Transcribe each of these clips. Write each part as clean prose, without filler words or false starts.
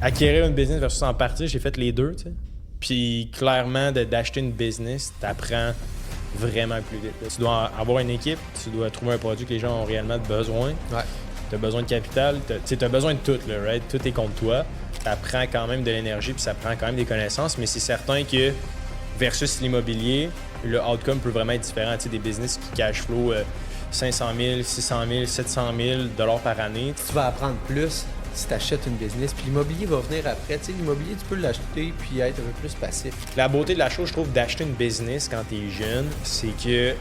Acquérir une business versus en partir, j'ai fait les deux, tu sais. Puis clairement, d'acheter une business, t'apprends vraiment plus vite. Tu dois avoir une équipe, tu dois trouver un produit que les gens ont réellement besoin. Ouais. Tu as besoin de capital, tu as besoin de tout, là, right? Tout est contre toi. Ça prend quand même de l'énergie, puis ça prend quand même des connaissances, mais c'est certain que versus l'immobilier, le outcome peut vraiment être différent. Tu sais, des business qui cash flow 500 000, 600 000, 700 000 $ par année. Tu vas apprendre plus si tu achètes une business. Puis l'immobilier va venir après. Tu sais, l'immobilier, tu peux l'acheter puis être un peu plus passif. La beauté de la chose, je trouve, d'acheter une business quand tu es jeune, c'est que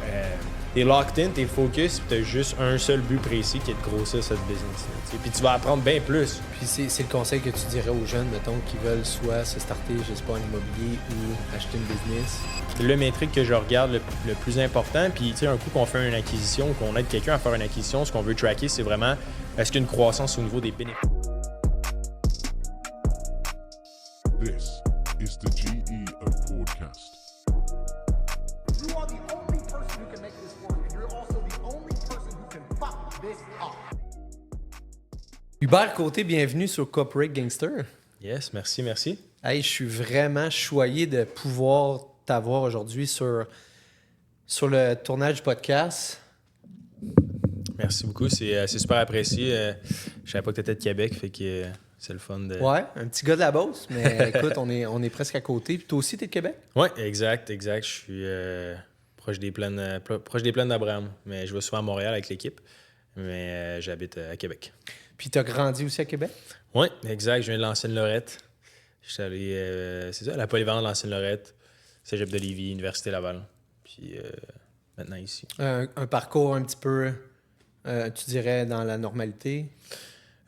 t'es locked in, t'es focus, puis t'as juste un seul but précis qui est de grossir cette business-là. Puis tu vas apprendre bien plus. Puis c'est le conseil que tu dirais aux jeunes, mettons, qui veulent soit se starter, je sais pas, en immobilier ou acheter une business. Le métrique que je regarde le plus important, puis tu sais, un coup qu'on fait une acquisition ou qu'on aide quelqu'un à faire une acquisition, ce qu'on veut tracker, c'est vraiment est-ce qu'il y a une croissance au niveau des bénéfices. This is the GE of Podcast. You are the only person who can make this work, and you're also the only person who can fuck this up. Hubert Côté, bienvenue sur Corporate Gangster. Yes, merci. Hey, je suis vraiment choyé de pouvoir t'avoir aujourd'hui sur le tournage du podcast. Merci beaucoup, c'est super apprécié. Je savais pas que tu étais de Québec, fait que c'est le fun de... Ouais, un petit gars de la Beauce, mais écoute, on est presque à côté. Puis toi aussi, t'es de Québec? Ouais, exact. Je suis proche des plaines d'Abraham, mais je vais souvent à Montréal avec l'équipe, mais j'habite à Québec. Puis t'as grandi aussi à Québec? Oui, exact. Je viens de l'Ancienne-Lorette. Je suis allé, c'est ça, à la polyvalente de l'Ancienne-Lorette, Cégep de Lévis, Université Laval, puis maintenant ici. Un parcours un petit peu, tu dirais, dans la normalité?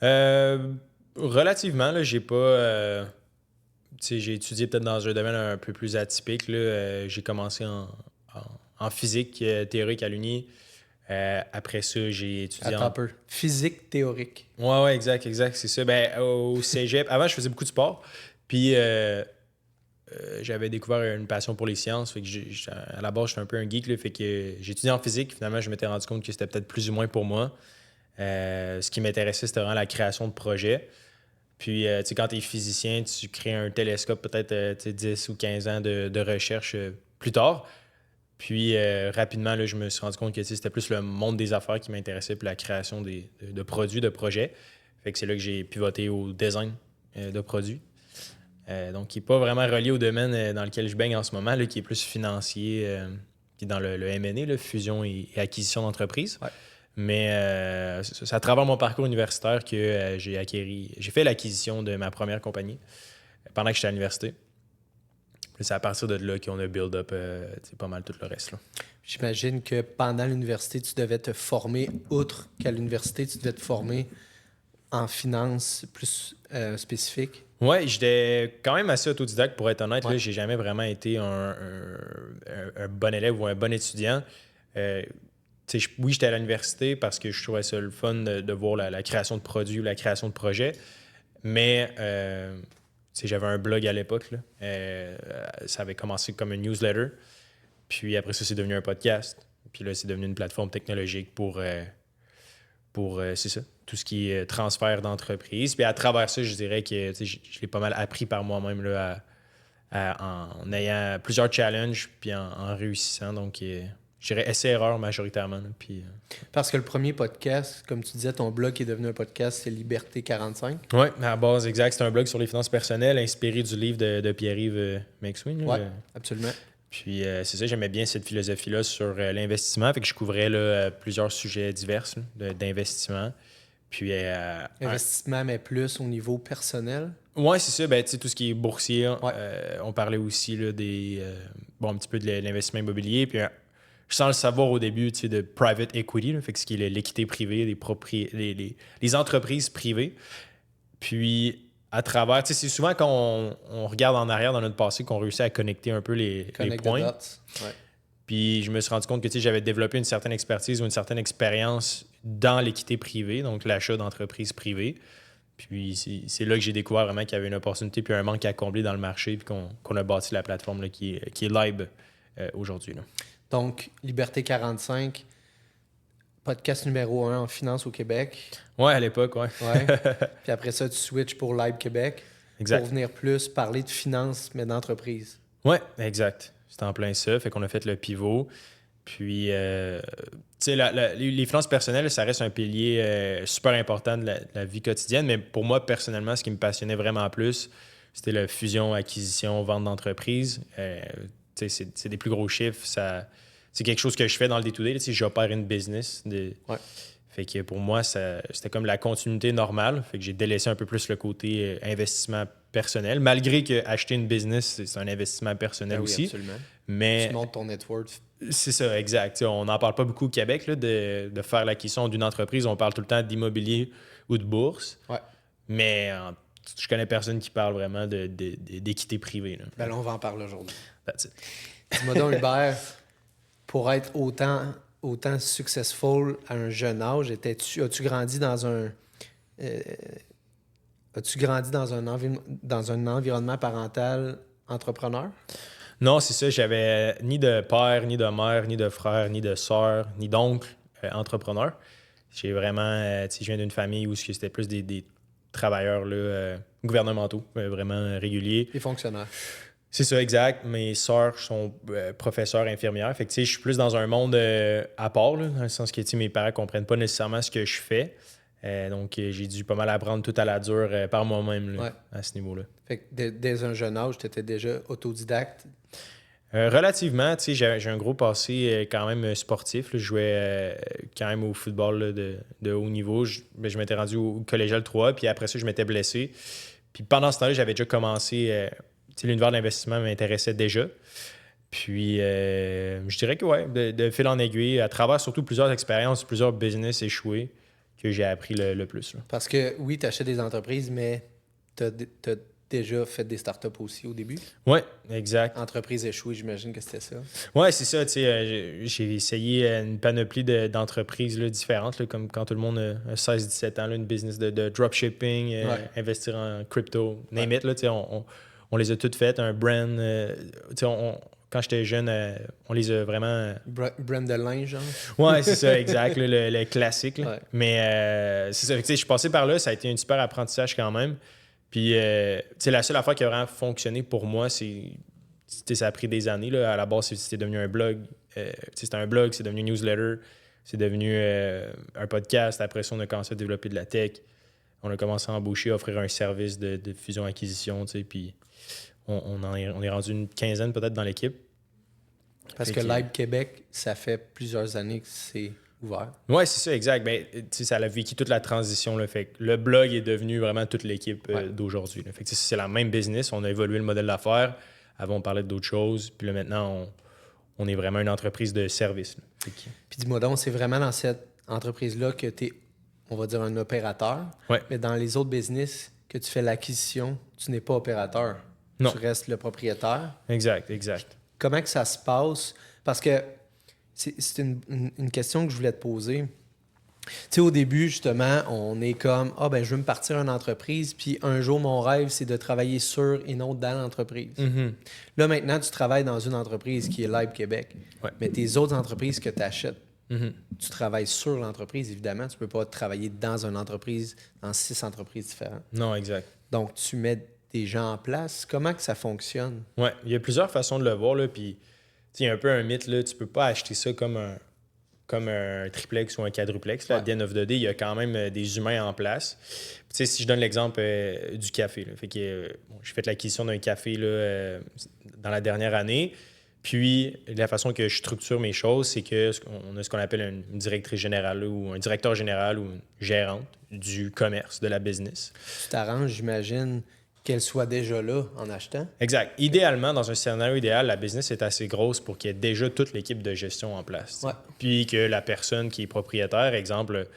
Relativement, là, j'ai pas... tu sais, j'ai étudié peut-être dans un domaine un peu plus atypique. Là. J'ai commencé en physique théorique à l'Uni. Après ça, j'ai étudié Attends un peu. Physique théorique. Ouais, exact, c'est ça. Ben, au cégep, avant, je faisais beaucoup de sport. Puis, j'avais découvert une passion pour les sciences. Fait que à la base, j'étais un peu un geek. Là, fait que j'ai étudié en physique. Finalement, je m'étais rendu compte que c'était peut-être plus ou moins pour moi. Ce qui m'intéressait, c'était vraiment la création de projets. Puis, tu sais, quand tu es physicien, tu crées un télescope peut-être 10 ou 15 ans de recherche plus tard. Puis, rapidement, là, je me suis rendu compte que c'était plus le monde des affaires qui m'intéressait, puis la création de produits, de projets. Fait que c'est là que j'ai pivoté au design de produits. Donc, qui n'est pas vraiment relié au domaine dans lequel je baigne en ce moment, là, qui est plus financier, qui est dans le M&A, là, fusion et acquisition d'entreprise. Ouais. Mais c'est à travers mon parcours universitaire que j'ai fait l'acquisition de ma première compagnie pendant que j'étais à l'université. Puis c'est à partir de là qu'on a build up pas mal tout le reste. Là. J'imagine que pendant l'université, tu devais te former, outre qu'à l'université, tu devais te former en finance plus spécifique. Oui, j'étais quand même assez autodidacte pour être honnête. Ouais. Là, j'ai jamais vraiment été un bon élève ou un bon étudiant. Oui, j'étais à l'université parce que je trouvais ça le fun de voir la création de produits ou la création de projets. Mais j'avais un blog à l'époque. Ça avait commencé comme une newsletter. Puis après ça, c'est devenu un podcast. Puis là, c'est devenu une plateforme technologique pour c'est ça, tout ce qui est transfert d'entreprise. Puis à travers ça, je dirais que je l'ai pas mal appris par moi-même là, en ayant plusieurs challenges puis en réussissant. Donc, je dirais essai-erreur majoritairement. Là, puis, Parce que le premier podcast, comme tu disais, ton blog qui est devenu un podcast, c'est Liberté 45. Oui, à la base, exact. C'est un blog sur les finances personnelles inspiré du livre de Pierre-Yves McSween. Oui, absolument. Puis c'est ça, j'aimais bien cette philosophie-là sur l'investissement. Fait que je couvrais là, plusieurs sujets divers d'investissement. Puis, investissement, mais plus au niveau personnel. Oui, c'est ça. Ben, tout ce qui est boursier. Ouais. On parlait aussi là, un petit peu de l'investissement immobilier. Puis sans le savoir au début, de private equity, là, fait que ce qui est l'équité privée, les entreprises privées. Puis, à travers, c'est souvent quand on regarde en arrière dans notre passé qu'on réussit à connecter un peu les points. Ouais. Puis, je me suis rendu compte que j'avais développé une certaine expertise ou une certaine expérience dans l'équité privée, donc l'achat d'entreprises privées. Puis, c'est là que j'ai découvert vraiment qu'il y avait une opportunité puis un manque à combler dans le marché puis qu'on a bâti la plateforme là, qui est live aujourd'hui. Là. Donc, Liberté 45, podcast numéro 1 en finance au Québec. Ouais, à l'époque, ouais. Puis après ça, tu switches pour Live Québec. exact. pour venir plus parler de finances, mais d'entreprise. Ouais, exact. C'est en plein ça. Fait qu'on a fait le pivot. Puis, tu sais, les finances personnelles, ça reste un pilier super important de la vie quotidienne. Mais pour moi, personnellement, ce qui me passionnait vraiment plus, c'était la fusion, acquisition, vente d'entreprise. Tu sais, c'est des plus gros chiffres. C'est quelque chose que je fais dans le day-to-day. Tu sais, j'opère une business. Ouais. Fait que pour moi, c'était comme la continuité normale. Fait que j'ai délaissé un peu plus le côté investissement personnel, malgré que acheter une business, c'est un investissement personnel Ben oui, aussi. absolument. Mais Tu montes ton net worth. c'est ça, exact. T'sais, on n'en parle pas beaucoup au Québec là, de faire l'acquisition d'une entreprise. On parle tout le temps d'immobilier ou de bourse. Ouais. Mais je connais personne qui parle vraiment d'équité privée. Là. Ben là, on va en parler aujourd'hui. That's it. Dis-moi donc, Hubert, pour être autant successful à un jeune âge, as-tu grandi dans un... as-tu grandi dans un environnement parental entrepreneur? Non, c'est ça. J'avais ni de père, ni de mère, ni de frère, ni de sœur, ni d'oncle entrepreneur. J'ai vraiment... je viens d'une famille où c'était plus des travailleurs là, gouvernementaux, vraiment réguliers. Les fonctionnaires. C'est ça, exact. Mes sœurs sont professeurs, infirmières. Fait que, je suis plus dans un monde à part, là, dans le sens que mes parents ne comprennent pas nécessairement ce que je fais. Donc, j'ai dû pas mal apprendre tout à la dure par moi-même là, Ouais. à ce niveau-là. Fait que dès un jeune âge, tu étais déjà autodidacte. Relativement, j'ai un gros passé quand même sportif. Là. Je jouais quand même au football là, de haut niveau. Je m'étais rendu au collégial 3, puis après ça, je m'étais blessé. Puis pendant ce temps-là, j'avais déjà commencé... l'univers de l'investissement m'intéressait déjà. Puis, je dirais que oui, de fil en aiguille, à travers surtout plusieurs expériences, plusieurs business échoués, que j'ai appris le plus. Là. Parce que oui, tu achètes des entreprises, mais tu as déjà fait des startups aussi au début. Oui, exact. Entreprises échouées, j'imagine que c'était ça. Oui, c'est ça. J'ai essayé une panoplie d'entreprises là, différentes, là, comme quand tout le monde a 16-17 ans, là, une business de dropshipping, investir en crypto, name it. Là, on les a toutes faites. Un brand, quand j'étais jeune, on les a vraiment... Brand de linge, genre. Ouais, c'est ça, exact, là, le classique. Là. Ouais. Mais c'est ça, je suis passé par là, ça a été un super apprentissage quand même. Puis, la seule affaire qui a vraiment fonctionné pour moi, ça a pris des années. Là. À la base, c'était devenu un blog. C'était un blog, c'est devenu une newsletter, c'est devenu un podcast. Après ça, on a commencé à développer de la tech. On a commencé à embaucher, à offrir un service de fusion-acquisition, puis on est rendu une quinzaine peut-être dans l'équipe. Parce que Live Québec, ça fait plusieurs années que c'est ouvert. Oui, c'est ça, exact. Ben, ça a vécu toute la transition. Là, fait que le blog est devenu vraiment toute l'équipe d'aujourd'hui. Là. Fait que, c'est la même business. On a évolué le modèle d'affaires. Avant, on parlait d'autres choses. Puis là, maintenant, on est vraiment une entreprise de service. Puis dis-moi donc, c'est vraiment dans cette entreprise-là que tu es, on va dire, un opérateur. Ouais. Mais dans les autres business que tu fais l'acquisition, tu n'es pas opérateur. Non. Tu restes le propriétaire. Exact. Comment que ça se passe? Parce que c'est une question que je voulais te poser. Tu sais, au début, justement, on est comme, je veux me partir une entreprise, puis un jour, mon rêve, c'est de travailler sur et non dans l'entreprise. Mm-hmm. Là, maintenant, tu travailles dans une entreprise qui est Live Québec. Ouais. Mais tes autres entreprises que tu achètes, Mm-hmm. tu travailles sur l'entreprise, évidemment. Tu ne peux pas travailler dans une entreprise, dans 6 entreprises différentes. Non, exact. Donc, tu mets des gens en place. Comment que ça fonctionne? Oui, il y a plusieurs façons de le voir. Là, puis, il y a un peu un mythe. Là, tu peux pas acheter ça comme un triplex ou un quadruplex. Là. À the end of the day, il y a quand même des humains en place. Puis, si je donne l'exemple du café, là, fait que, j'ai fait l'acquisition d'un café là, dans la dernière année. Puis, la façon que je structure mes choses, c'est qu'on a ce qu'on appelle une directrice générale là, ou un directeur général ou une gérante du commerce, de la business. Tu t'arranges, j'imagine, qu'elle soit déjà là en achetant. Exact. Idéalement, dans un scénario idéal, la business est assez grosse pour qu'il y ait déjà toute l'équipe de gestion en place. Ouais. Puis que la personne qui est propriétaire, exemple,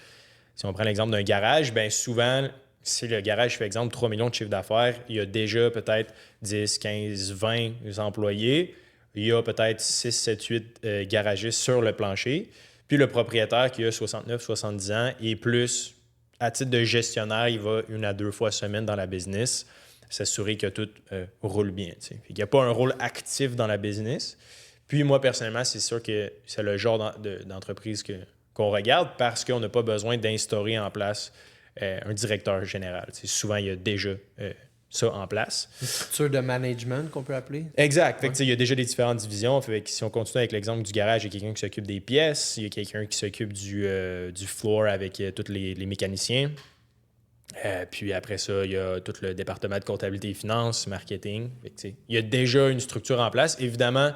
si on prend l'exemple d'un garage, bien souvent, si le garage fait exemple 3 millions de chiffre d'affaires, il y a déjà peut-être 10, 15, 20 employés. Il y a peut-être 6, 7, 8 garagistes sur le plancher. Puis le propriétaire qui a 69, 70 ans et plus, à titre de gestionnaire, il va 1 à 2 fois semaine dans la business, s'assurer que tout roule bien. Il n'y a pas un rôle actif dans la business. Puis moi, personnellement, c'est sûr que c'est le genre d'entreprise qu'on regarde parce qu'on n'a pas besoin d'instaurer en place un directeur général. Souvent, il y a déjà ça en place. Une structure de management qu'on peut appeler. Exact. Fait que, il y a déjà des différentes divisions. Fait que, si on continue avec l'exemple du garage, il y a quelqu'un qui s'occupe des pièces, il y a quelqu'un qui s'occupe du floor avec tous les mécaniciens. Puis après ça, il y a tout le département de comptabilité et finances, marketing. Fait que, il y a déjà une structure en place. Évidemment,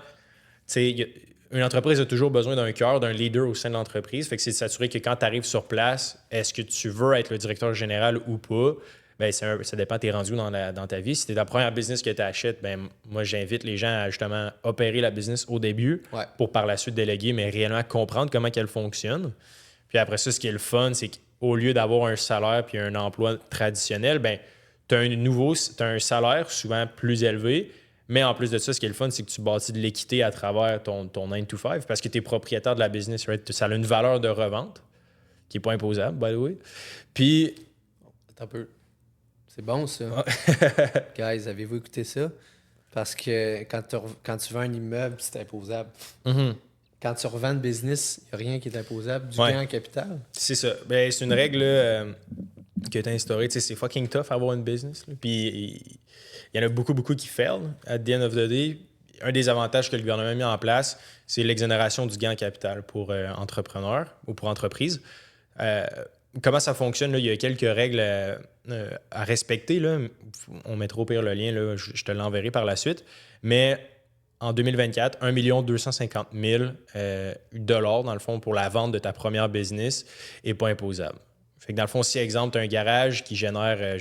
une entreprise a toujours besoin d'un cœur, d'un leader au sein de l'entreprise. Fait que c'est de s'assurer que quand tu arrives sur place, est-ce que tu veux être le directeur général ou pas? Ben, ça dépend, t'es rendu où dans ta vie. Si t'es la première business que tu achètes, ben, moi, j'invite les gens à justement opérer la business au début pour par la suite déléguer, mais réellement comprendre comment elle fonctionne. Puis après ça, ce qui est le fun, c'est qu'au lieu d'avoir un salaire puis un emploi traditionnel, ben, t'as un salaire souvent plus élevé, mais en plus de ça, ce qui est le fun, c'est que tu bâtis de l'équité à travers ton 9 to 5 parce que tu es propriétaire de la business, right? Ça a une valeur de revente qui n'est pas imposable, by the way. Puis... Attends un peu. C'est bon, ça. Guys, avez-vous écouté ça? Parce que quand tu vends un immeuble, c'est imposable. Mm-hmm. Quand tu revends le business, il n'y a rien qui est imposable. Du gain en capital. C'est ça. Ben, c'est une règle là, qui a été instaurée. C'est fucking tough avoir une business. Là. Puis il y en a beaucoup qui fail. At the end of the day, un des avantages que le gouvernement a mis en place, c'est l'exonération du gain en capital pour entrepreneurs ou pour entreprises. Comment ça fonctionne? Là? Il y a quelques règles à respecter. Là. On mettra au pire le lien, là. Je te l'enverrai par la suite. Mais en 2024, 1 250 000 $ dans le fond pour la vente de ta première business n'est pas imposable. Fait que dans le fond, si exemple, tu as un garage qui génère,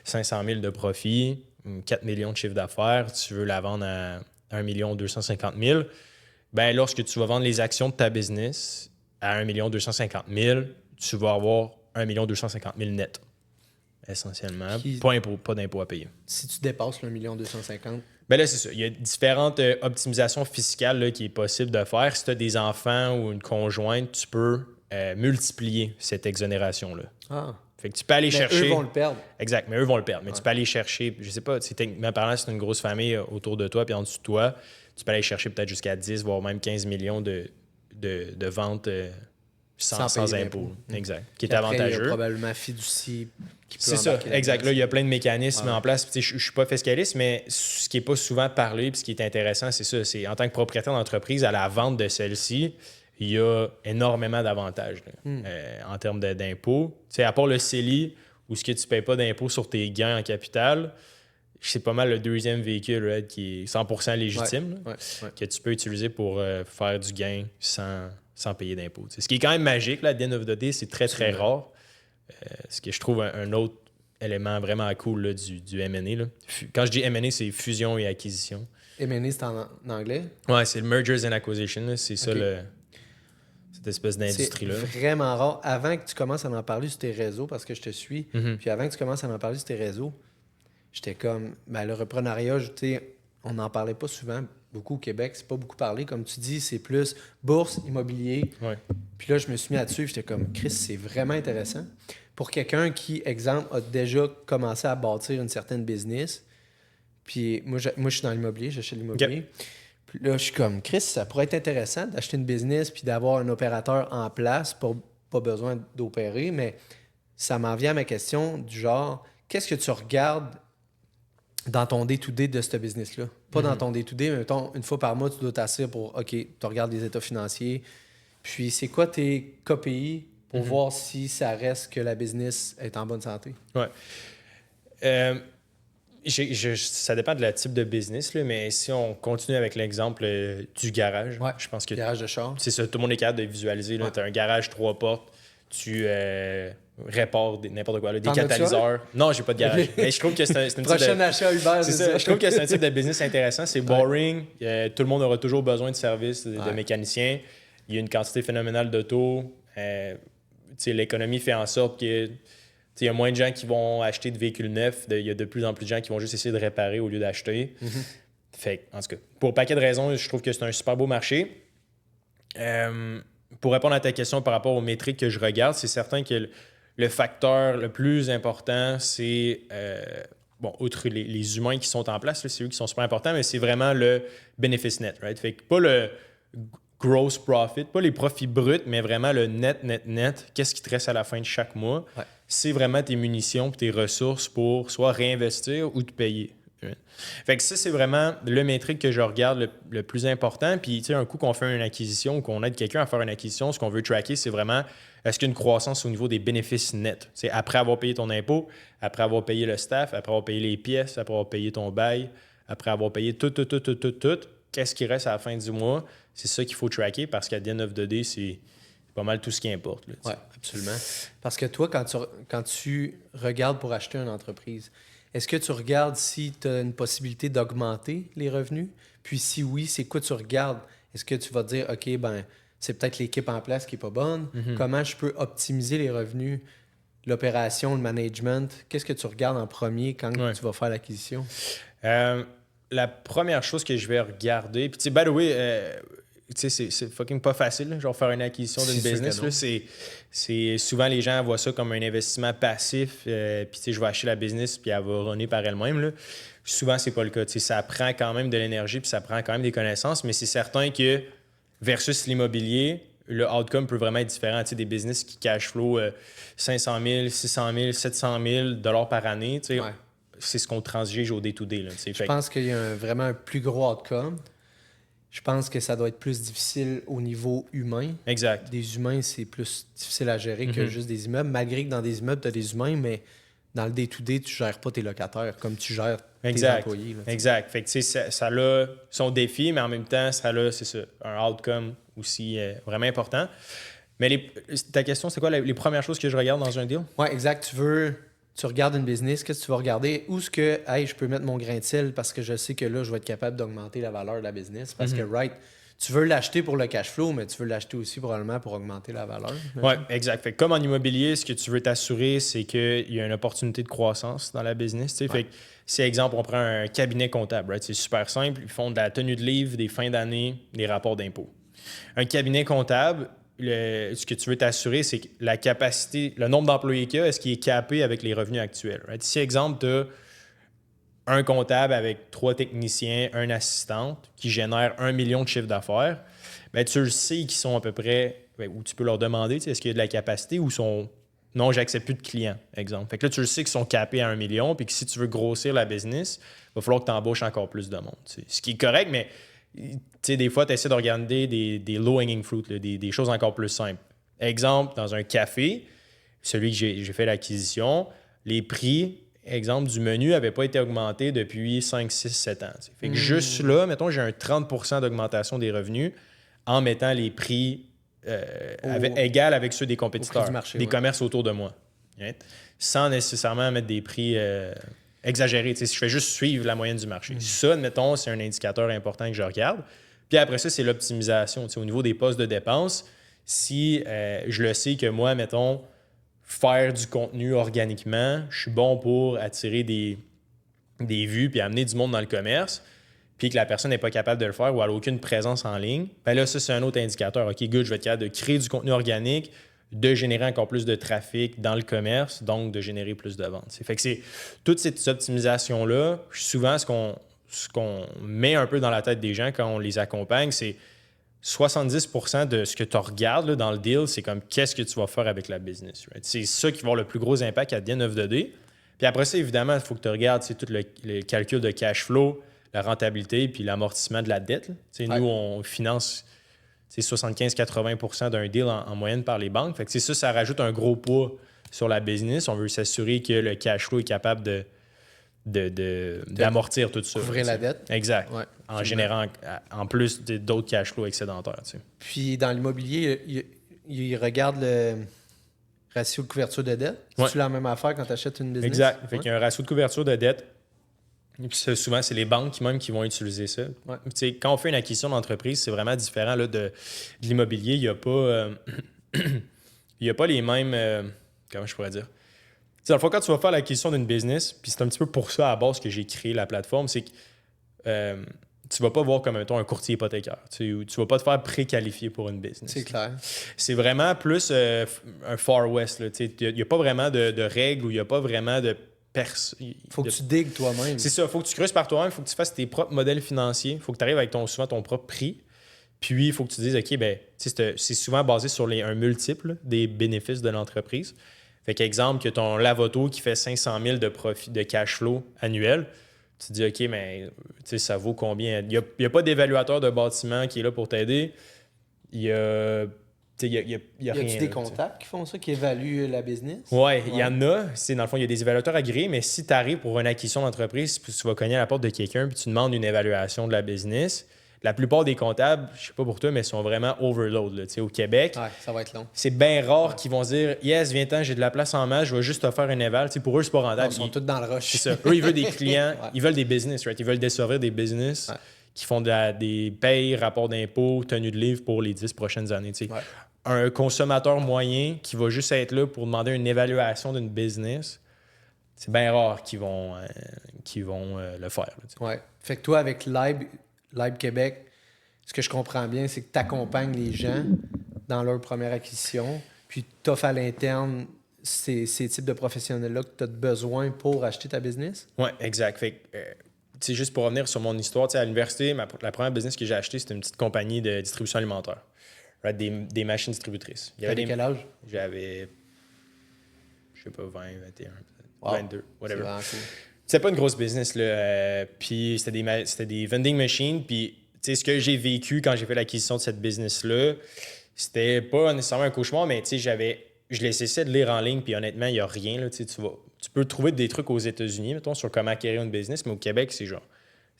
500 000 de profit, 4 millions de chiffre d'affaires, tu veux la vendre à 1 250 000, ben lorsque tu vas vendre les actions de ta business à 1 250 000, tu vas avoir 1 250 000 net, essentiellement. Pas d'impôt à payer. Si tu dépasses le 1 250 000, ben là, c'est ça. Il y a différentes optimisations fiscales là, qui est possible de faire. Si tu as des enfants ou une conjointe, tu peux multiplier cette exonération-là. Ah. Fait que tu peux aller chercher... eux vont le perdre. Exact, mais eux vont le perdre. Mais tu peux aller chercher, je sais pas, techniquement parlant, c'est une grosse famille autour de toi puis en dessous de toi. Tu peux aller chercher peut-être jusqu'à 10, voire même 15 millions de ventes sans impôt. Exact. Qui est Après, avantageux. il y a probablement fiducie qui peut C'est ça, exact. Là, il y a plein de mécanismes en place. Je ne suis pas fiscaliste, mais ce qui n'est pas souvent parlé puis ce qui est intéressant, c'est ça. C'est en tant que propriétaire d'entreprise, à la vente de celle-ci, il y a énormément d'avantages en termes d'impôts. À part le CELI, où ce que tu ne payes pas d'impôt sur tes gains en capital, c'est pas mal le deuxième véhicule qui est 100% légitime, que tu peux utiliser pour faire du gain sans payer d'impôts. Ce qui est quand même magique, là, at the end of the day, c'est très, très rare. Ce que je trouve un autre élément vraiment cool là, du M&A. Là. Quand je dis M&A, c'est fusion et acquisition. M&A, c'est en anglais? Ouais, c'est le Mergers and Acquisition. Là. C'est ça, cette espèce d'industrie-là. C'est vraiment rare. Avant que tu commences à en parler sur tes réseaux, parce que je te suis, puis avant que tu commences à en parler sur tes réseaux, j'étais comme, ben, le reprenariat, on n'en parlait pas souvent, beaucoup au Québec, c'est pas beaucoup parlé. Comme tu dis, c'est plus bourse, immobilier. Ouais. Puis là, je me suis mis là-dessus, j'étais comme, Chris, c'est vraiment intéressant. Pour quelqu'un qui, exemple, a déjà commencé à bâtir une certaine business, puis moi je suis dans l'immobilier, j'achète l'immobilier. Yep. Puis là, je suis comme, Chris, ça pourrait être intéressant d'acheter une business puis d'avoir un opérateur en place pour pas besoin d'opérer, mais ça m'en vient à ma question du genre, qu'est-ce que tu regardes dans ton day-to-day de ce business-là? Pas dans ton day-to-day, mais mettons, une fois par mois, tu dois t'asseoir pour, OK, tu regardes les états financiers, puis c'est quoi tes KPI pour voir si ça reste que la business est en bonne santé? Ouais. Ça dépend de la type de business, là, mais si on continue avec l'exemple du garage, je pense que garage de char. c'est ça, tout le monde est capable de visualiser. Tu as un garage 3 portes, tu répares n'importe quoi, là, des catalyseurs. Non, j'ai pas de garage. Mais je trouve que c'est une Prochain achat Uber, c'est ça. Je trouve que c'est un type de business intéressant. C'est boring. Tout le monde aura toujours besoin de services de mécaniciens. Il y a une quantité phénoménale d'autos. L'économie fait en sorte que il y a moins de gens qui vont acheter de véhicules neufs. Il y a de plus en plus de gens qui vont juste essayer de réparer au lieu d'acheter. Fait en tout cas, pour un paquet de raisons, je trouve que c'est un super beau marché. Pour répondre à ta question par rapport aux métriques que je regarde, c'est certain que le facteur le plus important, c'est, outre les humains qui sont en place, là, c'est eux qui sont super importants, mais c'est vraiment le bénéfice net, right? Fait que pas le gross profit, pas les profits bruts, mais vraiment le net. Qu'est-ce qui te reste à la fin de chaque mois? c'est vraiment tes munitions et tes ressources pour soit réinvestir ou te payer. Fait que ça, c'est vraiment le métrique que je regarde le plus important. Puis, tu sais, un coup qu'on fait une acquisition ou qu'on aide quelqu'un à faire une acquisition, ce qu'on veut tracker, c'est vraiment est-ce qu'il y a une croissance au niveau des bénéfices nets? C'est après avoir payé ton impôt, après avoir payé le staff, après avoir payé les pièces, après avoir payé ton bail, après avoir payé tout, qu'est-ce qui reste à la fin du mois? C'est ça qu'il faut tracker parce qu'à the end of the day, c'est pas mal tout ce qui importe. Oui, absolument. Parce que toi, quand tu regardes pour acheter une entreprise, est-ce que tu regardes si tu as une possibilité d'augmenter les revenus? Puis si oui, c'est quoi tu regardes? Est-ce que tu vas dire, OK, ben c'est peut-être l'équipe en place qui n'est pas bonne. Comment je peux optimiser les revenus, l'opération, le management? Qu'est-ce que tu regardes en premier quand tu vas faire l'acquisition? La première chose que je vais regarder, puis tu sais, by the way, c'est fucking pas facile, là, genre faire une acquisition d'une business. Là, c'est souvent les gens voient ça comme un investissement passif, puis tu sais, je vais acheter la business puis elle va runner par elle-même. Là. Souvent, c'est pas le cas. Tu sais, ça prend quand même de l'énergie puis ça prend quand même des connaissances, mais c'est certain que versus l'immobilier, le outcome peut vraiment être différent. Tu sais, des business qui cash flow 500 000, 600 000, 700 000 $ par année, tu sais, c'est ce qu'on transige au day-to-day. Là, je pense qu'il y a vraiment un plus gros outcome. Je pense que ça doit être plus difficile au niveau humain. Exact. Des humains, c'est plus difficile à gérer que juste des immeubles. Malgré que dans des immeubles, tu as des humains, mais dans le day-to-day, tu ne gères pas tes locataires comme tu gères tes employés. Là, exact. Fait que tu sais, ça a son défi, mais en même temps, ça a, c'est ça, un outcome aussi vraiment important. Mais ta question, c'est quoi les premières choses que je regarde dans un deal? Oui, exact. Tu regardes une business, qu'est-ce que tu vas regarder? Où est-ce que je peux mettre mon grain de sel parce que je sais que là, je vais être capable d'augmenter la valeur de la business. Parce que, tu veux l'acheter pour le cash flow, mais tu veux l'acheter aussi probablement pour augmenter la valeur. Oui, exact. Fait que comme en immobilier, ce que tu veux t'assurer, c'est qu'il y a une opportunité de croissance dans la business. Fait que, si, exemple, on prend un cabinet comptable, c'est super simple. Ils font de la tenue de livre, des fins d'année, des rapports d'impôts. Un cabinet comptable, ce que tu veux t'assurer, c'est que la capacité, le nombre d'employés qu'il y a, est-ce qu'il est capé avec les revenus actuels? Si, exemple, tu as un comptable avec 3 techniciens, un assistante qui génère 1 million de chiffre d'affaires, bien, tu le sais qu'ils sont à peu près, ou tu peux leur demander, est-ce qu'il y a de la capacité ou sont non, j'accepte plus de clients, exemple. Fait que là, tu le sais qu'ils sont capés à 1 million, puis que si tu veux grossir la business, il va falloir que tu embauches encore plus de monde. Ce qui est correct, mais des fois, tu essaies de regarder des low-hanging fruit, là, des choses encore plus simples. Exemple, dans un café, celui que j'ai fait l'acquisition, les prix, exemple, du menu n'avaient pas été augmentés depuis 5, 6, 7 ans. T'sais. Fait que juste là, mettons, j'ai un 30% d'augmentation des revenus en mettant les prix égal avec ceux des compétiteurs, des commerces autour de moi. Right? Sans nécessairement mettre des prix exagérés. Si je fais juste suivre la moyenne du marché. Ça, admettons, c'est un indicateur important que je regarde. Puis après ça, c'est l'optimisation. Au niveau des postes de dépenses, si je le sais que moi, mettons, faire du contenu organiquement, je suis bon pour attirer des vues puis amener du monde dans le commerce, puis que la personne n'est pas capable de le faire ou elle n'a aucune présence en ligne, bien là, ça, c'est un autre indicateur. OK, good, je vais être capable de créer du contenu organique, de générer encore plus de trafic dans le commerce, donc de générer plus de ventes. Fait que c'est toutes ces optimisations-là, souvent, ce qu'on met un peu dans la tête des gens quand on les accompagne, c'est 70% de ce que tu regardes là, dans le deal, c'est comme qu'est-ce que tu vas faire avec la business. Right? C'est ça qui va avoir le plus gros impact à the end of the day. Puis après ça, évidemment, il faut que tu regardes tout le calcul de cash flow, la rentabilité puis l'amortissement de la dette. Nous, on finance 75-80% d'un deal en moyenne par les banques. Fait que ça rajoute un gros poids sur la business. On veut s'assurer que le cash flow est capable d'amortir tout ça. Couvrir la dette. Exact. Ouais, en générant en plus d'autres cash flows excédentaires. Puis dans l'immobilier, il regarde le ratio de couverture de dette. C'est-tu la même affaire quand tu achètes une business? Exact. Fait qu'il y a un ratio de couverture de dette. Souvent, c'est les banques même qui vont utiliser ça. Ouais. Quand on fait une acquisition d'entreprise, c'est vraiment différent là, de l'immobilier. Il n'y a pas, il y a pas les mêmes... comment je pourrais dire? Dans le fond, quand tu vas faire l'acquisition d'une business, puis c'est un petit peu pour ça à la base que j'ai créé la plateforme, c'est que tu ne vas pas voir comme un courtier hypothécaire. Tu ne vas pas te faire préqualifier pour une business. C'est clair. C'est vraiment plus un Far West. Il n'y a pas vraiment de règles ou il n'y a pas vraiment de... faut que tu digues toi-même. C'est ça. Il faut que tu creuses par toi-même. Il faut que tu fasses tes propres modèles financiers. Il faut que tu arrives avec souvent ton propre prix. Puis, il faut que tu dises, OK, ben, c'est souvent basé sur un multiple des bénéfices de l'entreprise. Fait qu'exemple, que ton lave-auto qui fait 500 000 de profit de cash flow annuel, tu te dis, OK, mais ça vaut combien? Il n'y a pas d'évaluateur de bâtiment qui est là pour t'aider. Il y a rien. Y a-tu des comptables qui font ça, qui évaluent la business? Oui, il y en a. Dans le fond, il y a des évaluateurs agréés, mais si tu arrives pour une acquisition d'entreprise, puis tu vas cogner à la porte de quelqu'un puis tu demandes une évaluation de la business, la plupart des comptables, je sais pas pour toi, mais sont vraiment overload. Là, au Québec, Ouais, ça va être long. c'est bien rare qu'ils vont se dire « Yes, viens-ten, j'ai de la place en masse, je vais juste te faire une éval. » Pour eux, c'est pas rentable. Ils sont tous dans le rush. C'est ça. Eux, ils veulent des clients, Ouais. ils veulent des business, right? Ils veulent desservir des business Ouais. qui font des payes, rapports d'impôts, tenues de livres pour les 10 prochaines années. Ouais. Un consommateur moyen qui va juste être là pour demander une évaluation d'une business, c'est bien rare qu'ils vont le faire. Là, ouais. Fait que toi, avec Live Québec, ce que je comprends bien, c'est que tu accompagnes les gens dans leur première acquisition, puis tu offres à l'interne ces types de professionnels-là que tu as besoin pour acheter ta business? Oui, exact. Fait que, juste pour revenir sur mon histoire, à l'université, la première business que j'ai achetée, c'était une petite compagnie de distribution alimentaire. Right, des machines distributrices. T'avais quel âge? J'avais, je sais pas, 20, 21, peut-être. Wow. 22, whatever. C'est vraiment cool. C'était pas une grosse business, là. Puis c'était des vending machines. Puis, ce que j'ai vécu quand j'ai fait l'acquisition de cette business-là, c'était pas nécessairement un cauchemar, mais je laissais de lire en ligne, puis honnêtement, il n'y a rien. Là, tu peux trouver des trucs aux États-Unis, mettons, sur comment acquérir une business, mais au Québec, c'est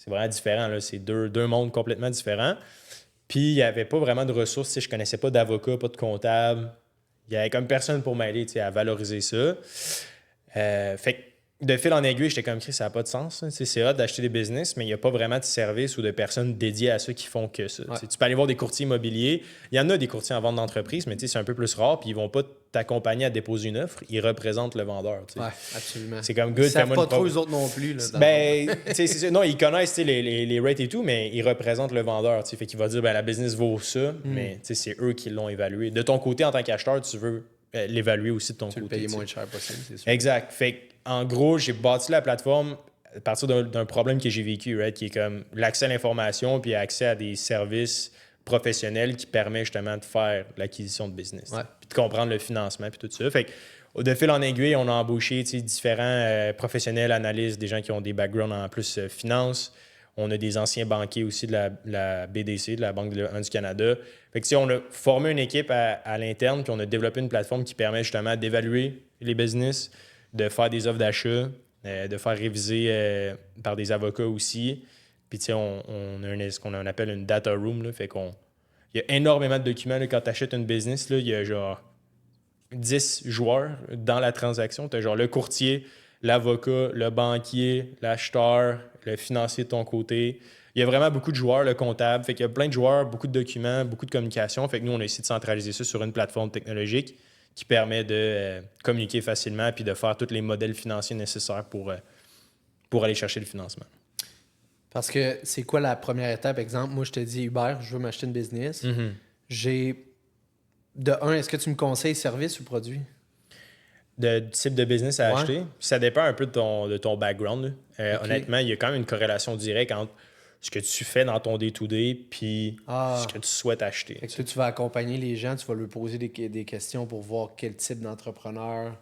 vraiment différent. Là. C'est deux mondes complètement différents. Puis, il n'y avait pas vraiment de ressources. Je ne connaissais pas d'avocat, pas de comptable. Il n'y avait comme personne pour m'aider à valoriser ça. Fait que de fil en aiguille, j'étais comme Chris, ça n'a pas de sens. C'est hot d'acheter des business, mais il n'y a pas vraiment de service ou de personnes dédiées à ceux qui font que ça. Ouais. Tu peux aller voir des courtiers immobiliers. Il y en a des courtiers en vente d'entreprise, mais c'est un peu plus rare. Puis ils ne vont pas t'accompagner à déposer une offre. Ils représentent le vendeur. Oui, absolument. C'est comme good. Ils savent pas trop eux autres non plus. Là, c'est ça. Non, ils connaissent les rates et tout, mais ils représentent le vendeur. Fait qu'il va dire la business vaut ça, mais c'est eux qui l'ont évalué. De ton côté, en tant qu'acheteur, tu veux l'évaluer aussi de ton côté. Tu le payes moins cher possible, c'est sûr. Exact. Fait en gros, j'ai bâti la plateforme à partir d'un problème que j'ai vécu, right, qui est comme l'accès à l'information puis accès à des services professionnels qui permet justement de faire l'acquisition de business. Ouais. Puis de comprendre le financement puis tout ça. Fait que, de fil en aiguille, on a embauché différents professionnels, analystes, des gens qui ont des backgrounds en plus finance. On a des anciens banquiers aussi de la BDC, de la Banque de du Canada. Fait que, on a formé une équipe à l'interne, puis on a développé une plateforme qui permet justement d'évaluer les business, de faire des offres d'achat, de faire réviser par des avocats aussi. Puis on a ce qu'on appelle une data room. Là, fait il y a énormément de documents. Là, quand tu achètes une business, là, il y a genre 10 joueurs dans la transaction. Tu as genre le courtier, l'avocat, le banquier, l'acheteur, le financier de ton côté. Il y a vraiment beaucoup de joueurs, le comptable. Fait qu'il y a plein de joueurs, beaucoup de documents, beaucoup de communication. Fait que nous, on a essayé de centraliser ça sur une plateforme technologique qui permet de communiquer facilement puis de faire tous les modèles financiers nécessaires pour aller chercher le financement. Parce que c'est quoi la première étape? Exemple, moi, je te dis, Hubert, je veux m'acheter une business. Mm-hmm. Est-ce que tu me conseilles service ou produit? Du type de business à acheter. Ça dépend un peu de ton background. Okay. Honnêtement, il y a quand même une corrélation directe entre ce que tu fais dans ton day-to-day puis ce que tu souhaites acheter. Fait que tu vas accompagner les gens, tu vas leur poser des questions pour voir quel type d'entrepreneur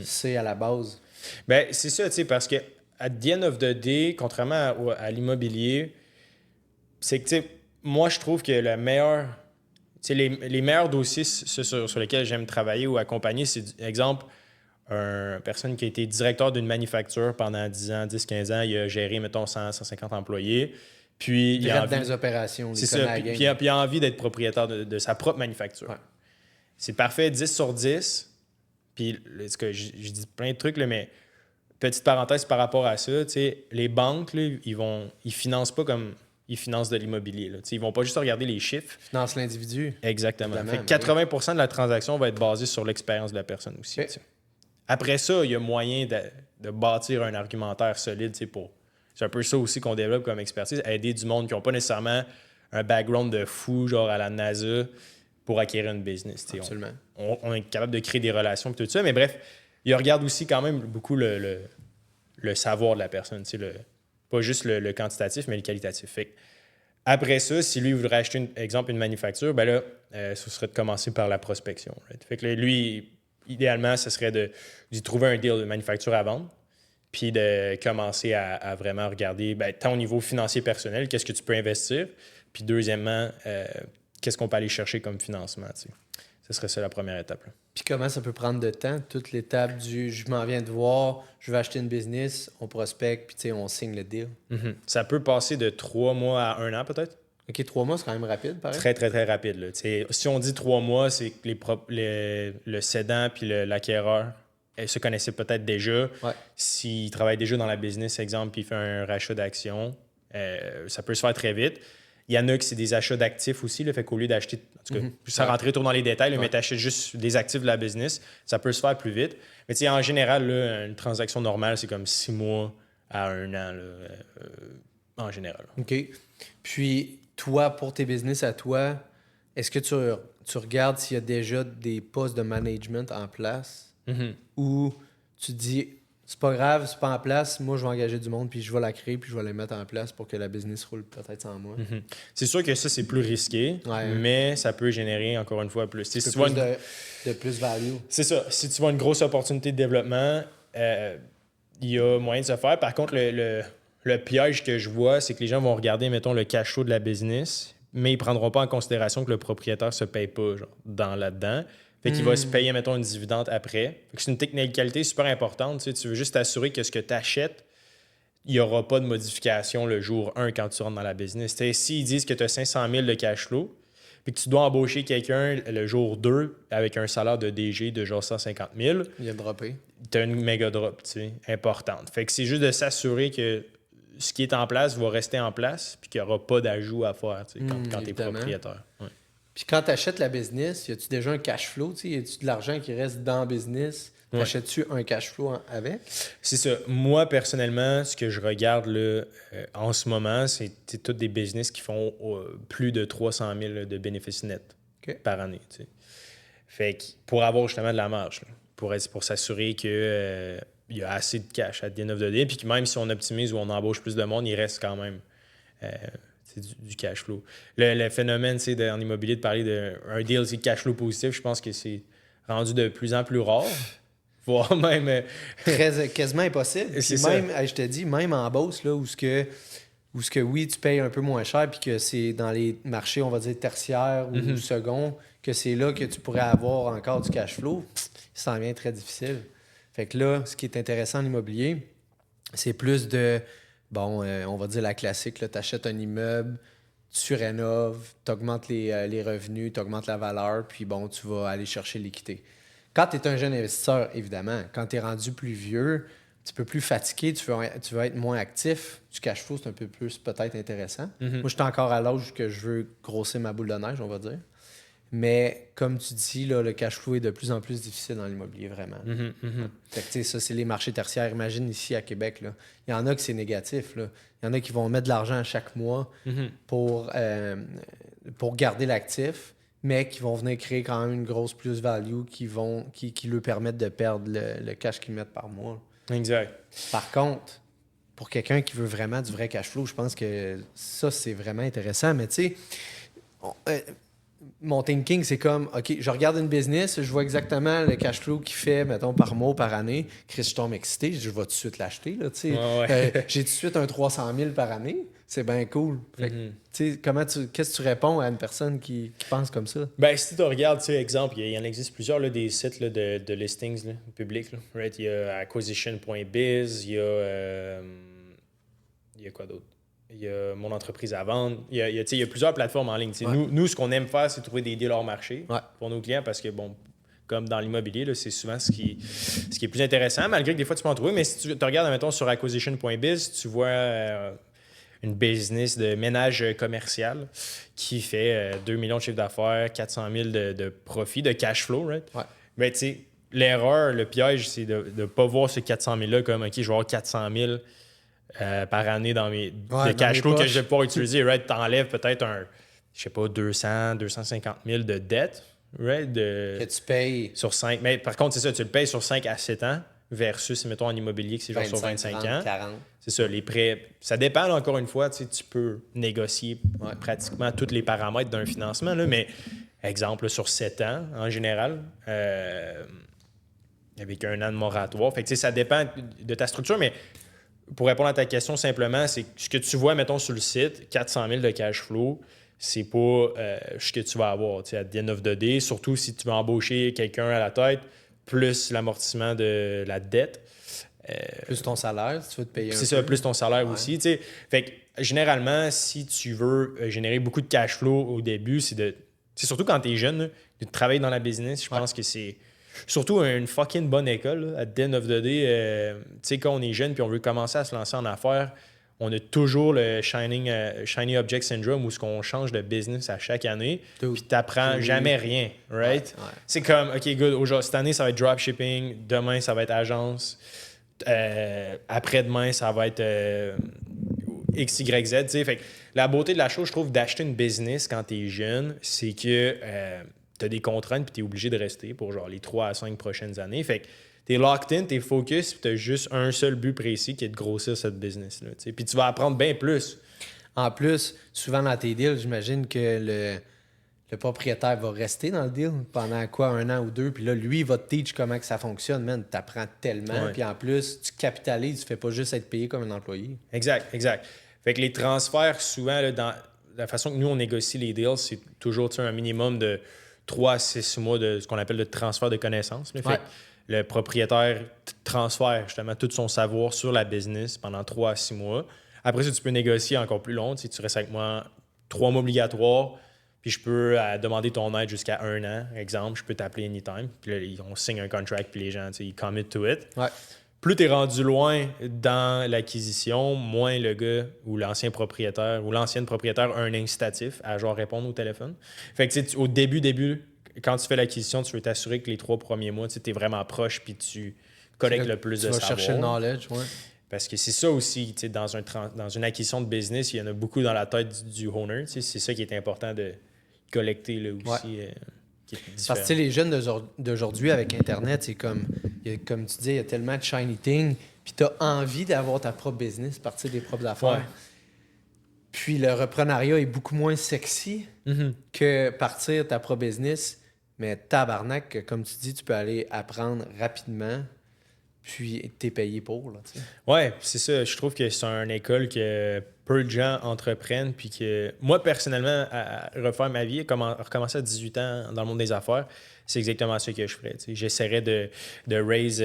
c'est à la base. Ben, c'est ça, parce que at the end of the day, contrairement à l'immobilier, c'est que moi, je trouve que le meilleur... Les meilleurs dossiers sur lesquels j'aime travailler ou accompagner, c'est, exemple, une personne qui a été directeur d'une manufacture pendant 10 ans, 10-15 ans, il a géré, mettons, 100-150 employés. Puis il a dans les opérations. C'est ça. Puis il a envie d'être propriétaire de sa propre manufacture. Ouais. C'est parfait, 10 sur 10. Puis, je dis plein de trucs, là, mais petite parenthèse par rapport à ça, les banques, là, ils financent pas comme ils financent de l'immobilier. Là. Ils vont pas juste regarder les chiffres. Ils financent l'individu. Exactement. Fait que 80% de la transaction va être basée sur l'expérience de la personne aussi. Okay. Après ça, il y a moyen de bâtir un argumentaire solide pour... C'est un peu ça aussi qu'on développe comme expertise, aider du monde qui n'ont pas nécessairement un background de fou, genre à la NASA, pour acquérir une business. Absolument. On est capable de créer des relations et tout ça, mais bref, il regarde aussi quand même beaucoup le savoir de la personne, pas juste le quantitatif, mais le qualitatif. Fait que, après ça, si lui voudrait acheter, exemple, une manufacture, ben là, ce serait de commencer par la prospection. Right? Fait que là, lui, il idéalement, ce serait d'y trouver un deal de manufacture à vendre, puis de commencer à vraiment regarder tant au niveau financier personnel, qu'est-ce que tu peux investir, puis deuxièmement, qu'est-ce qu'on peut aller chercher comme financement. Tu sais. Ce serait ça la première étape. Là. Puis comment ça peut prendre de temps, toute l'étape du je m'en viens de voir, je vais acheter une business, on prospecte, puis on signe le deal. Ça peut passer de 3 mois à 1 an peut-être. OK, 3 mois, c'est quand même rapide, pareil. Très, très, très rapide. Là. Si on dit 3 mois, c'est que le cédant puis l'acquéreur se connaissaient peut-être déjà. Ouais. S'il travaille déjà dans la business, exemple, puis il fait un rachat d'actions, ça peut se faire très vite. Il y en a qui c'est des achats d'actifs aussi, le fait qu'au lieu d'acheter, en tout cas, sans rentrer trop dans les détails, là, mais tu achètes juste des actifs de la business, ça peut se faire plus vite. Mais en général, là, une transaction normale, c'est comme 6 mois à 1 an, là, en général. OK. Puis, toi, pour tes business à toi, est-ce que tu regardes s'il y a déjà des postes de management en place ou tu dis, c'est pas grave, c'est pas en place, moi, je vais engager du monde, puis je vais la créer, puis je vais la mettre en place pour que la business roule peut-être sans moi. C'est sûr que ça, c'est plus risqué, mais ça peut générer, encore une fois, plus. Si tu vois de plus-value. C'est ça. Si tu vois une grosse opportunité de développement, il y a moyen de se faire. Par contre, le piège que je vois, c'est que les gens vont regarder, mettons, le cash flow de la business, mais ils ne prendront pas en considération que le propriétaire ne se paye pas là-dedans. Fait qu'il va se payer, mettons, une dividende après. Fait que c'est une technicalité super importante. Tu veux juste t'assurer que ce que tu achètes, il n'y aura pas de modification le jour 1 quand tu rentres dans la business. S'ils disent que tu as 500 000 de cash flow, puis que tu dois embaucher quelqu'un le jour 2 avec un salaire de DG de genre 150 000, il a droppé. Tu as une méga drop importante. Fait que c'est juste de s'assurer que ce qui est en place va rester en place puis qu'il n'y aura pas d'ajout à faire quand tu es propriétaire. Ouais. Puis quand tu achètes la business, y a-tu déjà un cash flow? Y a-tu de l'argent qui reste dans le business? Achètes-tu un cash flow avec? C'est ça. Moi, personnellement, ce que je regarde là, en ce moment, c'est tous des business qui font plus de 300 000 de bénéfices nets par année. T'sais. Fait que pour avoir justement de la marge, là, pour s'assurer que il y a assez de cash à the end of the day, puis que même si on optimise ou on embauche plus de monde, il reste quand même du cash flow. Le phénomène en immobilier de parler d'un deal cash flow positif, je pense que c'est rendu de plus en plus rare. Voire même... quasiment impossible. Puis même, je te dis, même en Beauce, là, où ce que oui, tu payes un peu moins cher, puis que c'est dans les marchés, on va dire, tertiaires ou seconds, que c'est là que tu pourrais avoir encore du cash flow, ça en devient très difficile. Fait que là, ce qui est intéressant en immobilier, c'est plus de, on va dire la classique, tu achètes un immeuble, tu rénoves, tu augmentes les revenus, tu augmentes la valeur, puis tu vas aller chercher l'équité. Quand tu es un jeune investisseur, évidemment, quand tu es rendu plus vieux, un petit peu plus fatigué, tu vas être moins actif, du cash flow, c'est un peu plus peut-être intéressant. Moi, je suis encore à l'âge que je veux grossir ma boule de neige, on va dire. Mais comme tu dis, là, le cash flow est de plus en plus difficile dans l'immobilier, vraiment. Fait que, ça, c'est les marchés tertiaires. Imagine ici à Québec, là, il y en a que c'est négatif. Là. Il y en a qui vont mettre de l'argent à chaque mois pour garder l'actif, mais qui vont venir créer quand même une grosse plus-value qui leur permettent de perdre le cash qu'ils mettent par mois. Exact. Par contre, pour quelqu'un qui veut vraiment du vrai cash flow, je pense que ça, c'est vraiment intéressant. Mais tu sais, mon thinking, c'est comme, OK, je regarde une business, je vois exactement le cash flow qu'il fait, mettons, par mois ou par année. Chris, je tombe excité, je vais tout de suite l'acheter. Là, j'ai tout de suite un 300 000 par année. C'est bien cool. Fait que, qu'est-ce que tu réponds à une personne qui pense comme ça? Si tu regardes, exemple, il y en existe plusieurs là, des sites là, de listings là, publics. Là, right? Il y a acquisition.biz, il y a quoi d'autre? Il y a mon entreprise à vendre. Il y a plusieurs plateformes en ligne. Nous, ce qu'on aime faire, c'est trouver des deals hors marché pour nos clients parce que, comme dans l'immobilier, là, c'est souvent ce qui est plus intéressant, malgré que des fois, tu peux en trouver. Mais si tu te regardes, mettons, sur acquisition.biz, tu vois une business de ménage commercial qui fait 2 millions de chiffre d'affaires, 400 000 de profit, de cash flow. Right? Ouais. Mais tu sais, l'erreur, le piège, c'est de ne pas voir ce 400 000-là comme, OK, je vais avoir 400 000 par année dans mes cash flow que je vais pouvoir utiliser. Right? Tu enlèves peut-être 250 000 de dette. Right? Que tu payes. Sur 5. Mais par contre, c'est ça, tu le payes sur 5 à 7 ans versus, mettons, en immobilier, que c'est genre sur 25 30, ans. 40. C'est ça, les prêts. Ça dépend, là, encore une fois, tu peux négocier pratiquement tous les paramètres d'un financement, là, mais exemple, là, sur 7 ans, en général, avec 1 an de moratoire. Fait que, ça dépend de ta structure, mais pour répondre à ta question simplement, c'est ce que tu vois, mettons, sur le site, 400 000 de cash flow, c'est pas ce que tu vas avoir à the end of the day, surtout si tu veux embaucher quelqu'un à la tête, plus l'amortissement de la dette. Plus ton salaire, si tu veux te payer un peu. C'est ça, plus ton salaire aussi. T'sais. Fait que généralement, si tu veux générer beaucoup de cash flow au début, c'est surtout quand tu es jeune, là, de travailler dans la business, je pense que c'est surtout une fucking bonne école. Là, at the end of the day, quand on est jeune puis on veut commencer à se lancer en affaires, on a toujours le shiny object syndrome où on change de business à chaque année puis tu n'apprends jamais rien, right? Ouais. C'est comme, OK, good, aujourd'hui, cette année, ça va être dropshipping, demain, ça va être agence, après-demain, ça va être X, Y, Z. T'sais. Fait que la beauté de la chose, je trouve, d'acheter une business quand tu es jeune, c'est que tu as des contraintes puis tu es obligé de rester pour genre les 3 à 5 prochaines années. Fait que tu es locked in, tu es focus puis tu as juste un seul but précis qui est de grossir cette business-là. T'sais. Puis tu vas apprendre bien plus. En plus, souvent dans tes deals, j'imagine que le propriétaire va rester dans le deal pendant quoi, 1 an ou 2, puis là, lui, il va te teach comment que ça fonctionne, man. Tu apprends tellement, puis en plus, tu capitalises, tu fais pas juste être payé comme un employé. Exact. Fait que les transferts, souvent, là, dans la façon que nous, on négocie les deals, c'est toujours un minimum de 3 à 6 mois de ce qu'on appelle le transfert de connaissances. Fait que le propriétaire transfère justement tout son savoir sur la business pendant 3 à 6 mois. Après ça, tu peux négocier encore plus long. Tu restes avec moi 3 mois obligatoires, puis je peux demander ton aide jusqu'à 1 an. Exemple, je peux t'appeler anytime. Puis là, on signe un contract, puis les gens, ils commit to it. Ouais. Plus tu es rendu loin dans l'acquisition, moins le gars ou l'ancien propriétaire ou l'ancienne propriétaire a un incitatif à genre répondre au téléphone. Fait que au début, quand tu fais l'acquisition, tu veux t'assurer que les 3 premiers mois, tu es vraiment proche puis tu collectes le plus de savoir. Tu vas chercher le knowledge, ouais. Parce que c'est ça aussi, dans une acquisition de business, il y en a beaucoup dans la tête du owner. C'est ça qui est important de collecter là, aussi. Qui est parce que les jeunes d'aujourd'hui avec Internet, c'est comme tu dis, il y a tellement de shiny things, puis tu as envie d'avoir ta propre business, partir des propres affaires. Ouais. Puis le reprenariat est beaucoup moins sexy que partir ta propre business. Mais tabarnak, comme tu dis, tu peux aller apprendre rapidement, puis t'es payé pour. Là, ouais, c'est ça. Je trouve que c'est une école que peu de gens entreprennent. Puis que moi, personnellement, à refaire ma vie, recommencer à 18 ans dans le monde des affaires, c'est exactement ce que je ferais. T'sais. J'essaierais de raise.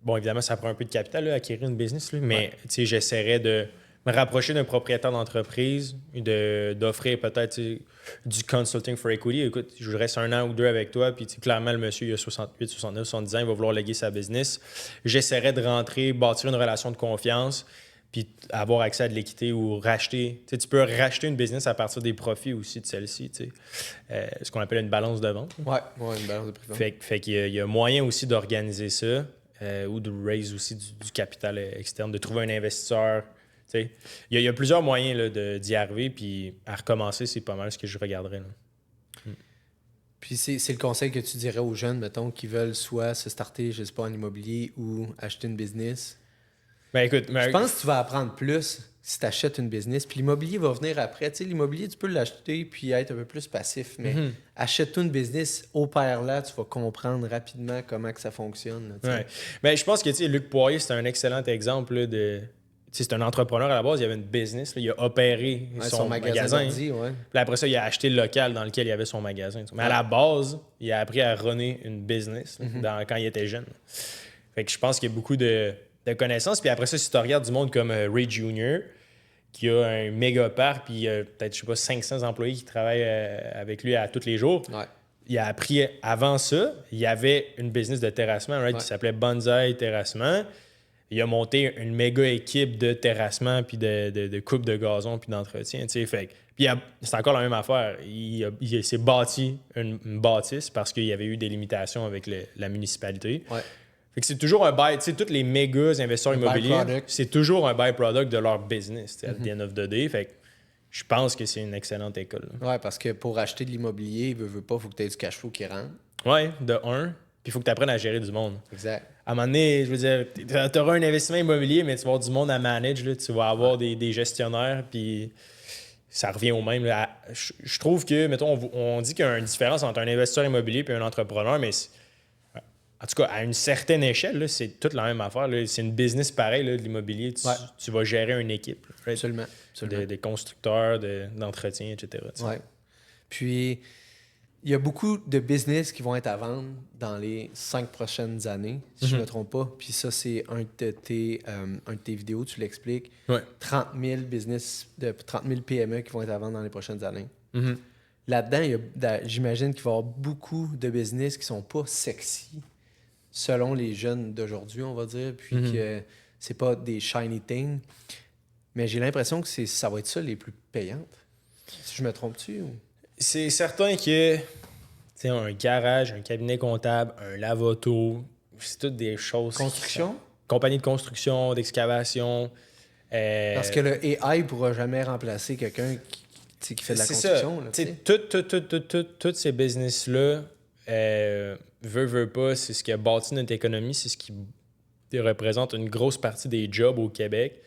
Bon, évidemment, ça prend un peu de capital, là, acquérir une business, là, mais j'essaierais de me rapprocher d'un propriétaire d'entreprise, d'offrir peut-être du consulting for equity. Écoute, je reste 1 an ou 2 avec toi, puis clairement, le monsieur, il a 68, 69, 70 ans, il va vouloir léguer sa business. J'essaierais de rentrer, bâtir une relation de confiance, puis avoir accès à de l'équité ou racheter. Tu peux racheter une business à partir des profits aussi de celle-ci. Ce qu'on appelle une balance de vente. Ouais, une balance de prix. Fait qu'il y a moyen aussi d'organiser ça ou de raise aussi du capital externe, de trouver un investisseur. Il y a plusieurs moyens là, d'y arriver, puis à recommencer, c'est pas mal ce que je regarderais. Là. Puis c'est le conseil que tu dirais aux jeunes, mettons, qui veulent soit se starter, je sais pas, en immobilier ou acheter une business? Ben écoute, je pense que tu vas apprendre plus si tu achètes une business. Puis l'immobilier va venir après. Tu sais, l'immobilier, tu peux l'acheter puis être un peu plus passif. Mais achète-toi une business, opère-la, tu vas comprendre rapidement comment que ça fonctionne. Là, ouais. Ben, je pense que Luc Poirier, c'est un excellent exemple là, de... c'est un entrepreneur à la base, il avait une business, là, il a opéré son magasin. Puis après ça, il a acheté le local dans lequel il avait son magasin. Mais à la base, il a appris à runner une business quand il était jeune. Fait que je pense qu'il y a beaucoup de connaissances. Puis après ça, si tu regardes du monde comme Ray Jr., qui a un méga parc, puis peut-être, je sais pas, 500 employés qui travaillent avec lui à tous les jours. Ouais. Il a appris, avant ça, il y avait une business de terrassement qui s'appelait Bonsaï Terrassement. Il a monté une méga équipe de terrassement, puis de coupe de gazon, puis d'entretien. Fait, puis c'est encore la même affaire. Il s'est bâti une bâtisse parce qu'il y avait eu des limitations avec la municipalité. Ouais. Fait que c'est toujours un buy. Tous les méga investisseurs immobiliers, c'est toujours un byproduct de leur business, at the end of the day. Fait que je pense que c'est une excellente école. Oui, parce que pour acheter de l'immobilier, il faut que tu aies du cash flow qui rentre. Oui, de un. Puis il faut que tu apprennes à gérer du monde. Exact. À un moment donné, je veux dire, tu auras un investissement immobilier, mais tu vas avoir du monde à manage. Là. Tu vas avoir des gestionnaires, puis ça revient au même. Là. Je trouve que, mettons, on dit qu'il y a une différence entre un investisseur immobilier et un entrepreneur, mais En tout cas, à une certaine échelle, là, c'est toute la même affaire. Là. C'est une business pareil, là, de l'immobilier. Tu vas gérer une équipe. Là, right? Absolument. Des constructeurs, d'entretien, etc. Ouais. Puis, il y a beaucoup de business qui vont être à vendre dans les 5 prochaines années, si je ne me trompe pas. Puis ça, c'est un de tes vidéos, tu l'expliques. Ouais. 30 000 PME qui vont être à vendre dans les prochaines années. Mm-hmm. Là-dedans, j'imagine qu'il va y avoir beaucoup de business qui ne sont pas sexy, selon les jeunes d'aujourd'hui, on va dire, puis que c'est pas des shiny things. Mais j'ai l'impression que ça va être ça les plus payantes. Si je me trompe-tu? Ou... C'est certain que un garage, un cabinet comptable, un lave-auto, c'est toutes des choses... Construction? Compagnie de construction, d'excavation. Parce que le AI ne pourra jamais remplacer quelqu'un qui fait de la construction. Tous ces business-là, veut pas, c'est ce qui a bâti notre économie, c'est ce qui représente une grosse partie des jobs au Québec.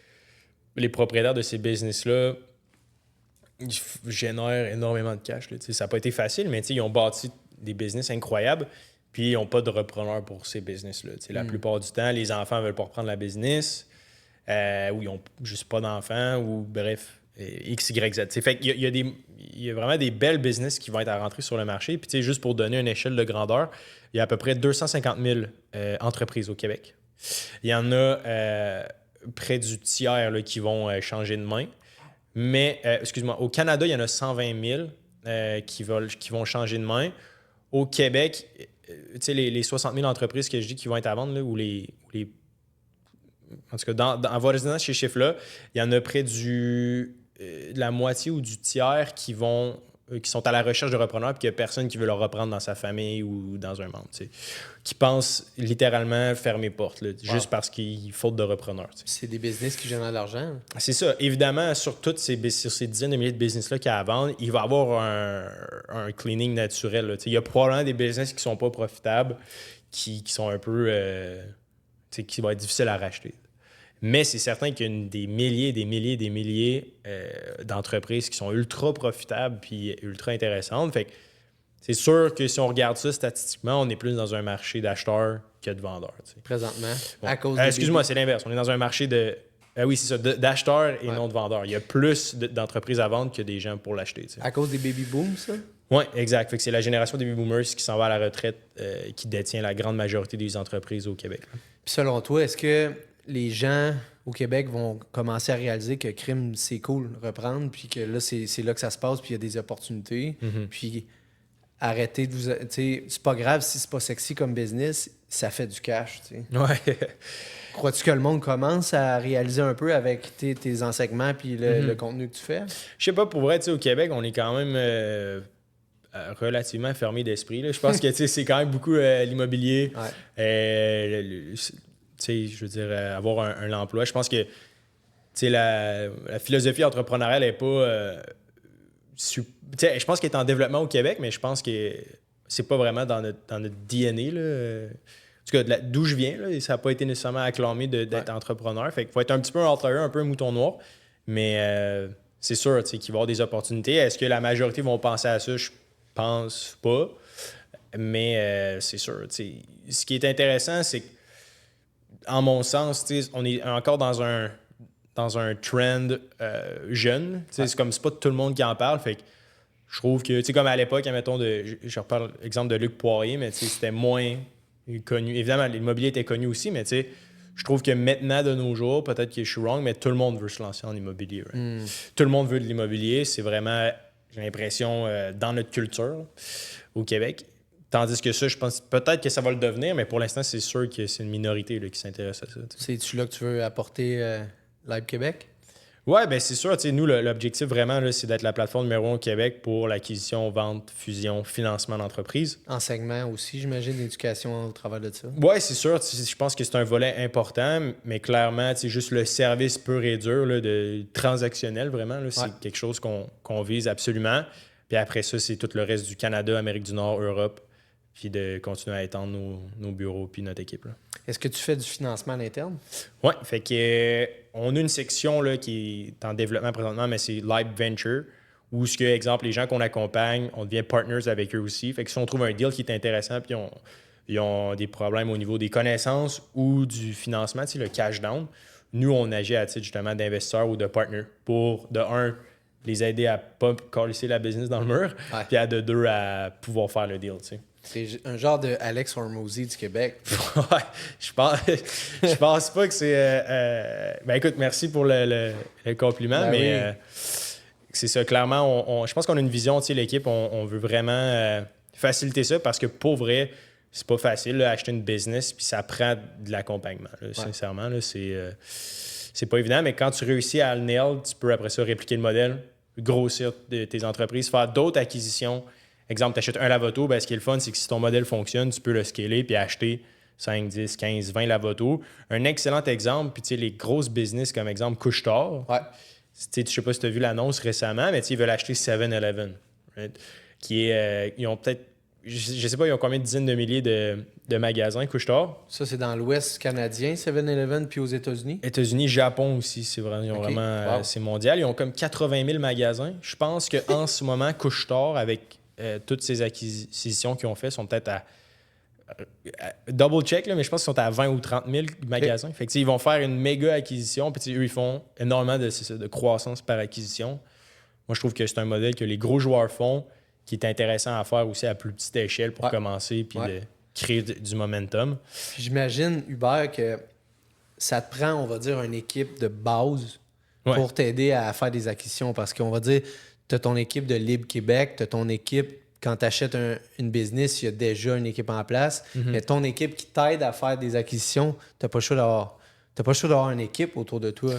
Les propriétaires de ces business-là, ils génèrent énormément de cash. Là. Ça n'a pas été facile, mais ils ont bâti des business incroyables, puis ils n'ont pas de repreneur pour ces business-là. La plupart du temps, les enfants ne veulent pas reprendre la business, ou ils n'ont juste pas d'enfants, ou bref, X, Y, Z. Fait qu'il il y a vraiment des belles business qui vont être à rentrer sur le marché. Puis juste pour donner une échelle de grandeur, il y a à peu près 250 000 entreprises au Québec. Il y en a près du tiers là, qui vont changer de main. Mais, excuse-moi, au Canada, il y en a 120 000 qui vont changer de main. Au Québec, les 60 000 entreprises que je dis qui vont être à vendre, là, en tout cas, en voisinant ces chiffres-là, il y en a près de la moitié ou du tiers qui sont à la recherche de repreneurs et qu'il n'y a personne qui veut leur reprendre dans sa famille ou dans un membre. Qui pensent littéralement fermer porte, là, juste parce qu'il faute de repreneurs. C'est des business qui génèrent de l'argent. C'est ça. Évidemment, sur ces dizaines de milliers de business-là qu'il y a à vendre, il va y avoir un cleaning naturel. Là. Il y a probablement des business qui ne sont pas profitables, qui sont un peu... qui vont être difficiles à racheter. Mais c'est certain qu'il y a des milliers d'entreprises qui sont ultra profitables puis ultra intéressantes. Fait que c'est sûr que si on regarde ça statistiquement, on est plus dans un marché d'acheteurs que de vendeurs. Présentement, bon. à cause excuse-moi, c'est l'inverse. On est dans un marché oui, c'est ça, d'acheteurs et non de vendeurs. Il y a plus d'entreprises à vendre que des gens pour l'acheter. À cause des baby booms, ça? Oui, exact. Fait que c'est la génération des baby boomers qui s'en va à la retraite qui détient la grande majorité des entreprises au Québec. Puis selon toi, est-ce que les gens au Québec vont commencer à réaliser que crime, c'est cool, reprendre, puis que là, c'est là que ça se passe, puis il y a des opportunités, puis arrêter de vous... Tu sais, c'est pas grave si c'est pas sexy comme business, ça fait du cash, tu sais. Ouais. Crois-tu que le monde commence à réaliser un peu avec tes enseignements puis le contenu que tu fais? Je sais pas, pour vrai, tu sais, au Québec, on est quand même... relativement fermé d'esprit. Là. Je pense que c'est quand même beaucoup l'immobilier. Ouais. Je veux dire, avoir un emploi. Je pense que la philosophie entrepreneuriale n'est pas... je pense qu'elle est en développement au Québec, mais je pense que c'est pas vraiment dans notre DNA. Là. En tout cas, d'où je viens, là, ça n'a pas été nécessairement acclamé d'être entrepreneur. Fait qu'il faut être un petit peu un outlier, un peu un mouton noir. Mais c'est sûr qu'il va y avoir des opportunités. Est-ce que la majorité vont penser à ça? Je pense pas. Mais c'est sûr. Ce qui est intéressant, c'est qu'en mon sens, on est encore dans un trend jeune. C'est comme c'est pas tout le monde qui en parle. Fait que je trouve que, comme à l'époque, admettons, je reparle l'exemple de Luc Poirier, mais c'était moins connu. Évidemment, l'immobilier était connu aussi, mais je trouve que maintenant, de nos jours, peut-être que je suis wrong, mais tout le monde veut se lancer en immobilier. Right? Tout le monde veut de l'immobilier. C'est vraiment, j'ai l'impression, dans notre culture au Québec. Tandis que ça, je pense peut-être que ça va le devenir, mais pour l'instant, c'est sûr que c'est une minorité là, qui s'intéresse à ça. C'est-tu là que tu veux apporter Live Québec? Oui, bien c'est sûr. Nous, l'objectif vraiment, là, c'est d'être la plateforme numéro 1 au Québec pour l'acquisition, vente, fusion, financement d'entreprise. Enseignement aussi, j'imagine, l'éducation au travers de ça. Oui, c'est sûr. Je pense que c'est un volet important, mais clairement, juste le service pur et dur, là, transactionnel, vraiment, là, c'est quelque chose qu'on vise absolument. Puis après ça, c'est tout le reste du Canada, Amérique du Nord, Europe, puis de continuer à étendre nos bureaux puis notre équipe. Là. Est-ce que tu fais du financement à l'interne? Oui, fait que on a une section là, qui est en développement présentement, mais c'est Live Venture, où, exemple, les gens qu'on accompagne, on devient partners avec eux aussi. Fait que si on trouve un deal qui est intéressant, puis ils ont des problèmes au niveau des connaissances ou du financement, tu sais, le cash down. Nous, on agit à titre justement d'investisseur ou de partner pour, de un, les aider à pas coller la business dans le mur, puis de deux, à pouvoir faire le deal, tu sais. C'est un genre de Alex Hormozy du Québec. Ouais, je pense pas que c'est... ben écoute, merci pour le compliment, Ben mais oui. c'est ça. Clairement, je pense qu'on a une vision, tu sais, l'équipe, on veut vraiment faciliter ça parce que pour vrai, c'est pas facile, là, acheter une business, puis ça prend de l'accompagnement. Là, sincèrement, là, c'est pas évident, mais quand tu réussis à le nail, tu peux après ça répliquer le modèle, grossir tes entreprises, faire d'autres acquisitions. Exemple, tu achètes un lavoto, ben, ce qui est le fun, c'est que si ton modèle fonctionne, tu peux le scaler puis acheter 5, 10, 15, 20 lavotos. Un excellent exemple, puis tu sais, les grosses business comme exemple Couche-Tard. Ouais. Je sais pas si tu as vu l'annonce récemment, mais ils veulent acheter 7-Eleven. Right? Qui est, ils ont peut-être, je sais pas, ils ont combien de dizaines de milliers de magasins Couche-Tard. Ça, c'est dans l'Ouest canadien, 7-Eleven, puis aux États-Unis. États-Unis, Japon aussi, c'est vraiment, ils ont Ok. vraiment Wow. c'est mondial. Ils ont comme 80 000 magasins. Je pense qu'en ce moment, Couche-Tard, avec toutes ces acquisitions qu'ils ont fait, sont peut-être à double check, là, mais je pense qu'ils sont à 20 ou 30 000 magasins. Fait que, ils vont faire une méga acquisition, puis eux, ils font énormément de croissance par acquisition. Moi, je trouve que c'est un modèle que les gros joueurs font, qui est intéressant à faire aussi à plus petite échelle pour commencer, puis de créer du momentum. Puis j'imagine, Hubert, que ça te prend, on va dire, une équipe de base pour t'aider à faire des acquisitions. Parce qu'on va dire, tu as ton équipe de Libre Québec, tu as ton équipe, quand tu achètes une business, il y a déjà une équipe en place. Mais ton équipe qui t'aide à faire des acquisitions, tu n'as pas le choix d'avoir une équipe autour de toi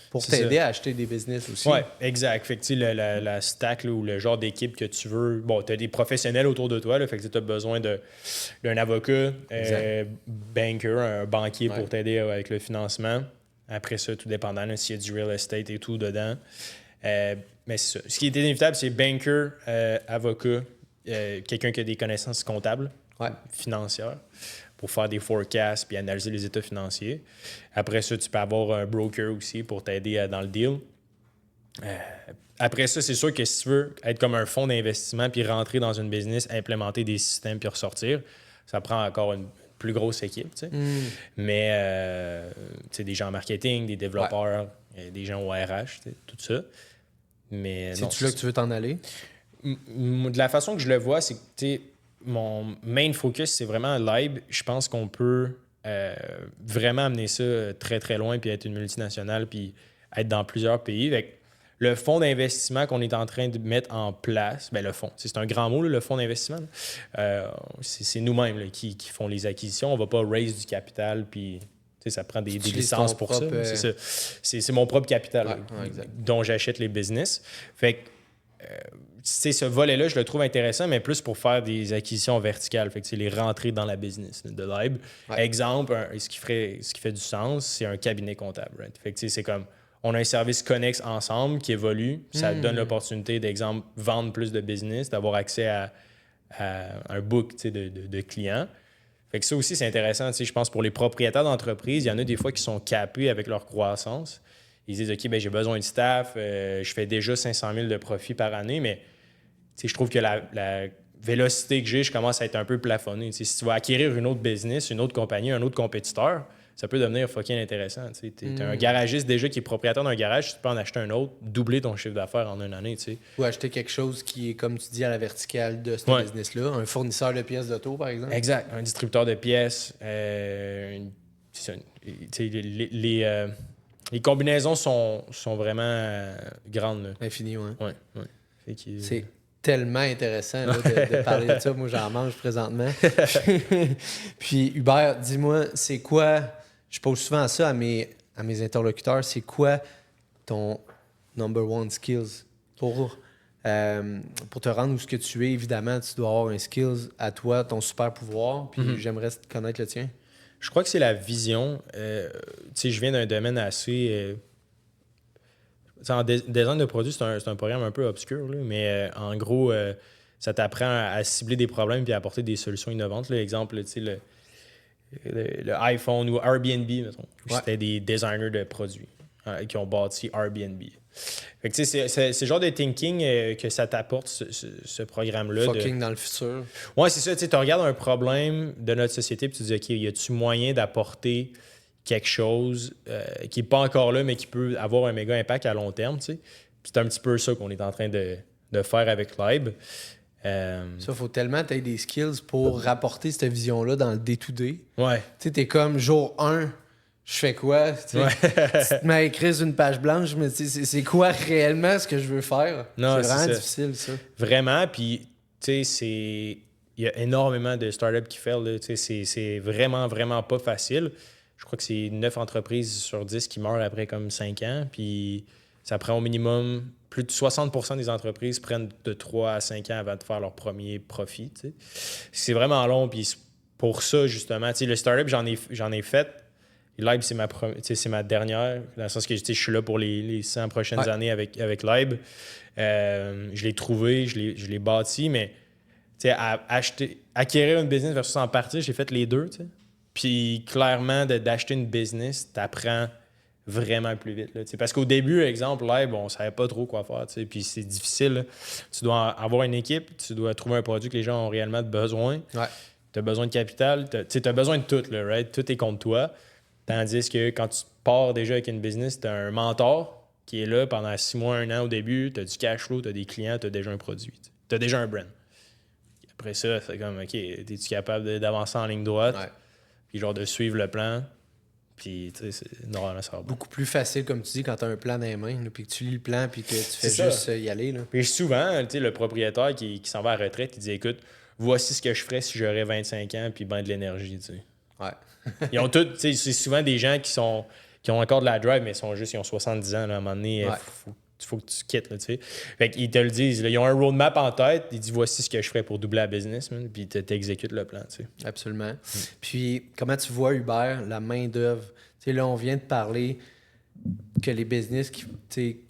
pour C'est t'aider ça. à acheter des business aussi. Oui, exact. Fait que, tu sais, la stack là, ou le genre d'équipe que tu veux, bon, tu as des professionnels autour de toi, là, fait que tu as besoin d'un avocat, banker, un banquier pour t'aider avec le financement. Après ça, tout dépendant là, s'il y a du real estate et tout dedans. Mais c'est ça. Ce qui est inévitable, c'est banker, avocat, quelqu'un qui a des connaissances comptables, financières, pour faire des forecasts puis analyser les états financiers. Après ça, tu peux avoir un broker aussi pour t'aider dans le deal. Après ça, c'est sûr que si tu veux être comme un fonds d'investissement puis rentrer dans une business, implémenter des systèmes puis ressortir, ça prend encore une plus grosse équipe. Tu sais. Mais tu sais, des gens en marketing, des développeurs, des gens au RH, tu sais, tout ça. Mais C'est-tu là que tu veux t'en aller? De la façon que je le vois, c'est que tu sais, mon main focus, c'est vraiment Live. Je pense qu'on peut vraiment amener ça très, très loin puis être une multinationale puis être dans plusieurs pays. Fait le fonds d'investissement qu'on est en train de mettre en place, ben le fonds, c'est un grand mot, là, le fonds d'investissement. C'est nous-mêmes là, qui font les acquisitions. On ne va pas raise du capital puis ça prend des licences pour ça. C'est ça. C'est mon propre capital là, dont j'achète les business. Fait que ce volet-là, je le trouve intéressant, mais plus pour faire des acquisitions verticales. Fait que les rentrer dans la business de Live. Exemple, ce qui fait du sens, c'est un cabinet comptable. Right? Fait que c'est comme on a un service connexe ensemble qui évolue. Ça donne l'opportunité, d'exemple, vendre plus de business, d'avoir accès à un book de clients. Fait que ça aussi, c'est intéressant. Je pense pour les propriétaires d'entreprises, il y en a des fois qui sont capés avec leur croissance. Ils disent, OK, ben, j'ai besoin de staff, je fais déjà 500 000 de profit par année, mais je trouve que la vélocité que j'ai, je commence à être un peu plafonné. Si tu vas acquérir une autre business, une autre compagnie, un autre compétiteur, ça peut devenir fucking intéressant. Tu es un garagiste déjà qui est propriétaire d'un garage, tu peux en acheter un autre, doubler ton chiffre d'affaires en une année. T'sais. Ou acheter quelque chose qui est, comme tu dis, à la verticale de ce business-là. Un fournisseur de pièces d'auto, par exemple. Exact. Un distributeur de pièces. Les combinaisons sont vraiment grandes. Là. Infini, oui. Ouais. C'est tellement intéressant là, de parler de ça. Moi, j'en mange présentement. Puis, Hubert, dis-moi, c'est quoi... Je pose souvent ça à mes interlocuteurs. C'est quoi ton number one skills pour te rendre où ce que tu es? Évidemment, tu dois avoir un skills à toi, ton super pouvoir. Puis, j'aimerais connaître le tien. Je crois que c'est la vision. Je viens d'un domaine assez... en design de produits, c'est un programme un peu obscur, là, mais en gros, ça t'apprend à cibler des problèmes et à apporter des solutions innovantes. L'exemple, le iPhone ou Airbnb, mettons. C'était des designers de produits qui ont bâti Airbnb. Fait que, tu sais, c'est le genre de thinking que ça t'apporte, ce programme-là. Fucking dans le futur. Ouais, c'est ça. Tu sais, tu regardes un problème de notre société puis tu te dis, OK, y a-tu moyen d'apporter quelque chose qui n'est pas encore là, mais qui peut avoir un méga impact à long terme, tu sais. Puis c'est un petit peu ça qu'on est en train de faire avec Libe. Ça, il faut tellement que tu aies des skills pour rapporter cette vision-là dans le day-to-day. Ouais. Tu sais, t'es comme jour 1, je fais quoi? Tu sais, tu te mets à écrire sur une page blanche, mais c'est quoi réellement ce que je veux faire? Non, c'est vraiment c'est ça. difficile, ça. Vraiment, puis, tu sais, il y a énormément de startups qui failent, là. Tu sais, c'est vraiment, vraiment pas facile. Je crois que c'est 9 entreprises sur 10 qui meurent après comme 5 ans, puis ça prend au minimum... Plus de 60% des entreprises prennent de 3 à 5 ans avant de faire leur premier profit. Tu sais. C'est vraiment long. Puis pour ça, justement, tu sais, le startup, j'en ai fait. Libe, c'est ma dernière. Dans le sens que je suis là pour les 100 prochaines années avec Libe. Je l'ai trouvé, je l'ai bâti. Mais tu sais, acquérir une business versus en partir, j'ai fait les deux. Tu sais. Puis clairement, d'acheter une business, t'apprends vraiment plus vite. Là, parce qu'au début, exemple, Libe, on ne savait pas trop quoi faire. Puis c'est difficile. Là. Tu dois avoir une équipe, tu dois trouver un produit que les gens ont réellement besoin. Ouais. Tu as besoin de capital. Tu as besoin de tout. Là, right? Tout est contre toi. Tandis que quand tu pars déjà avec une business, tu as un mentor qui est là pendant 6 mois, 1 an au début. Tu as du cash flow, tu as des clients, tu as déjà un produit. Tu as déjà un brand. Après ça, c'est comme, OK, es-tu capable d'avancer en ligne droite? Ouais. Puis genre de suivre le plan? Puis, tu sais, normalement, ça va Beaucoup plus facile, comme tu dis, quand tu as un plan dans les mains, là, puis que tu lis le plan, puis que tu fais C'est juste ça. y aller. Là. Puis souvent, tu sais, le propriétaire qui s'en va à la retraite, il dit, écoute, voici ce que je ferais si j'aurais 25 ans puis ben de l'énergie, tu sais. Ouais. Ils ont tout, tu sais, c'est souvent des gens qui ont encore de la drive, mais ils ont 70 ans, là, à un moment donné, Ouais. faut que tu quittes, là, tu sais. Fait qu'ils te le disent, là, ils ont un roadmap en tête, ils disent, voici ce que je ferais pour doubler la business, man, puis tu exécutes le plan, tu sais. Absolument. Puis, comment tu vois, Hubert, la main-d'œuvre? Tu sais, là, on vient de parler que les business qui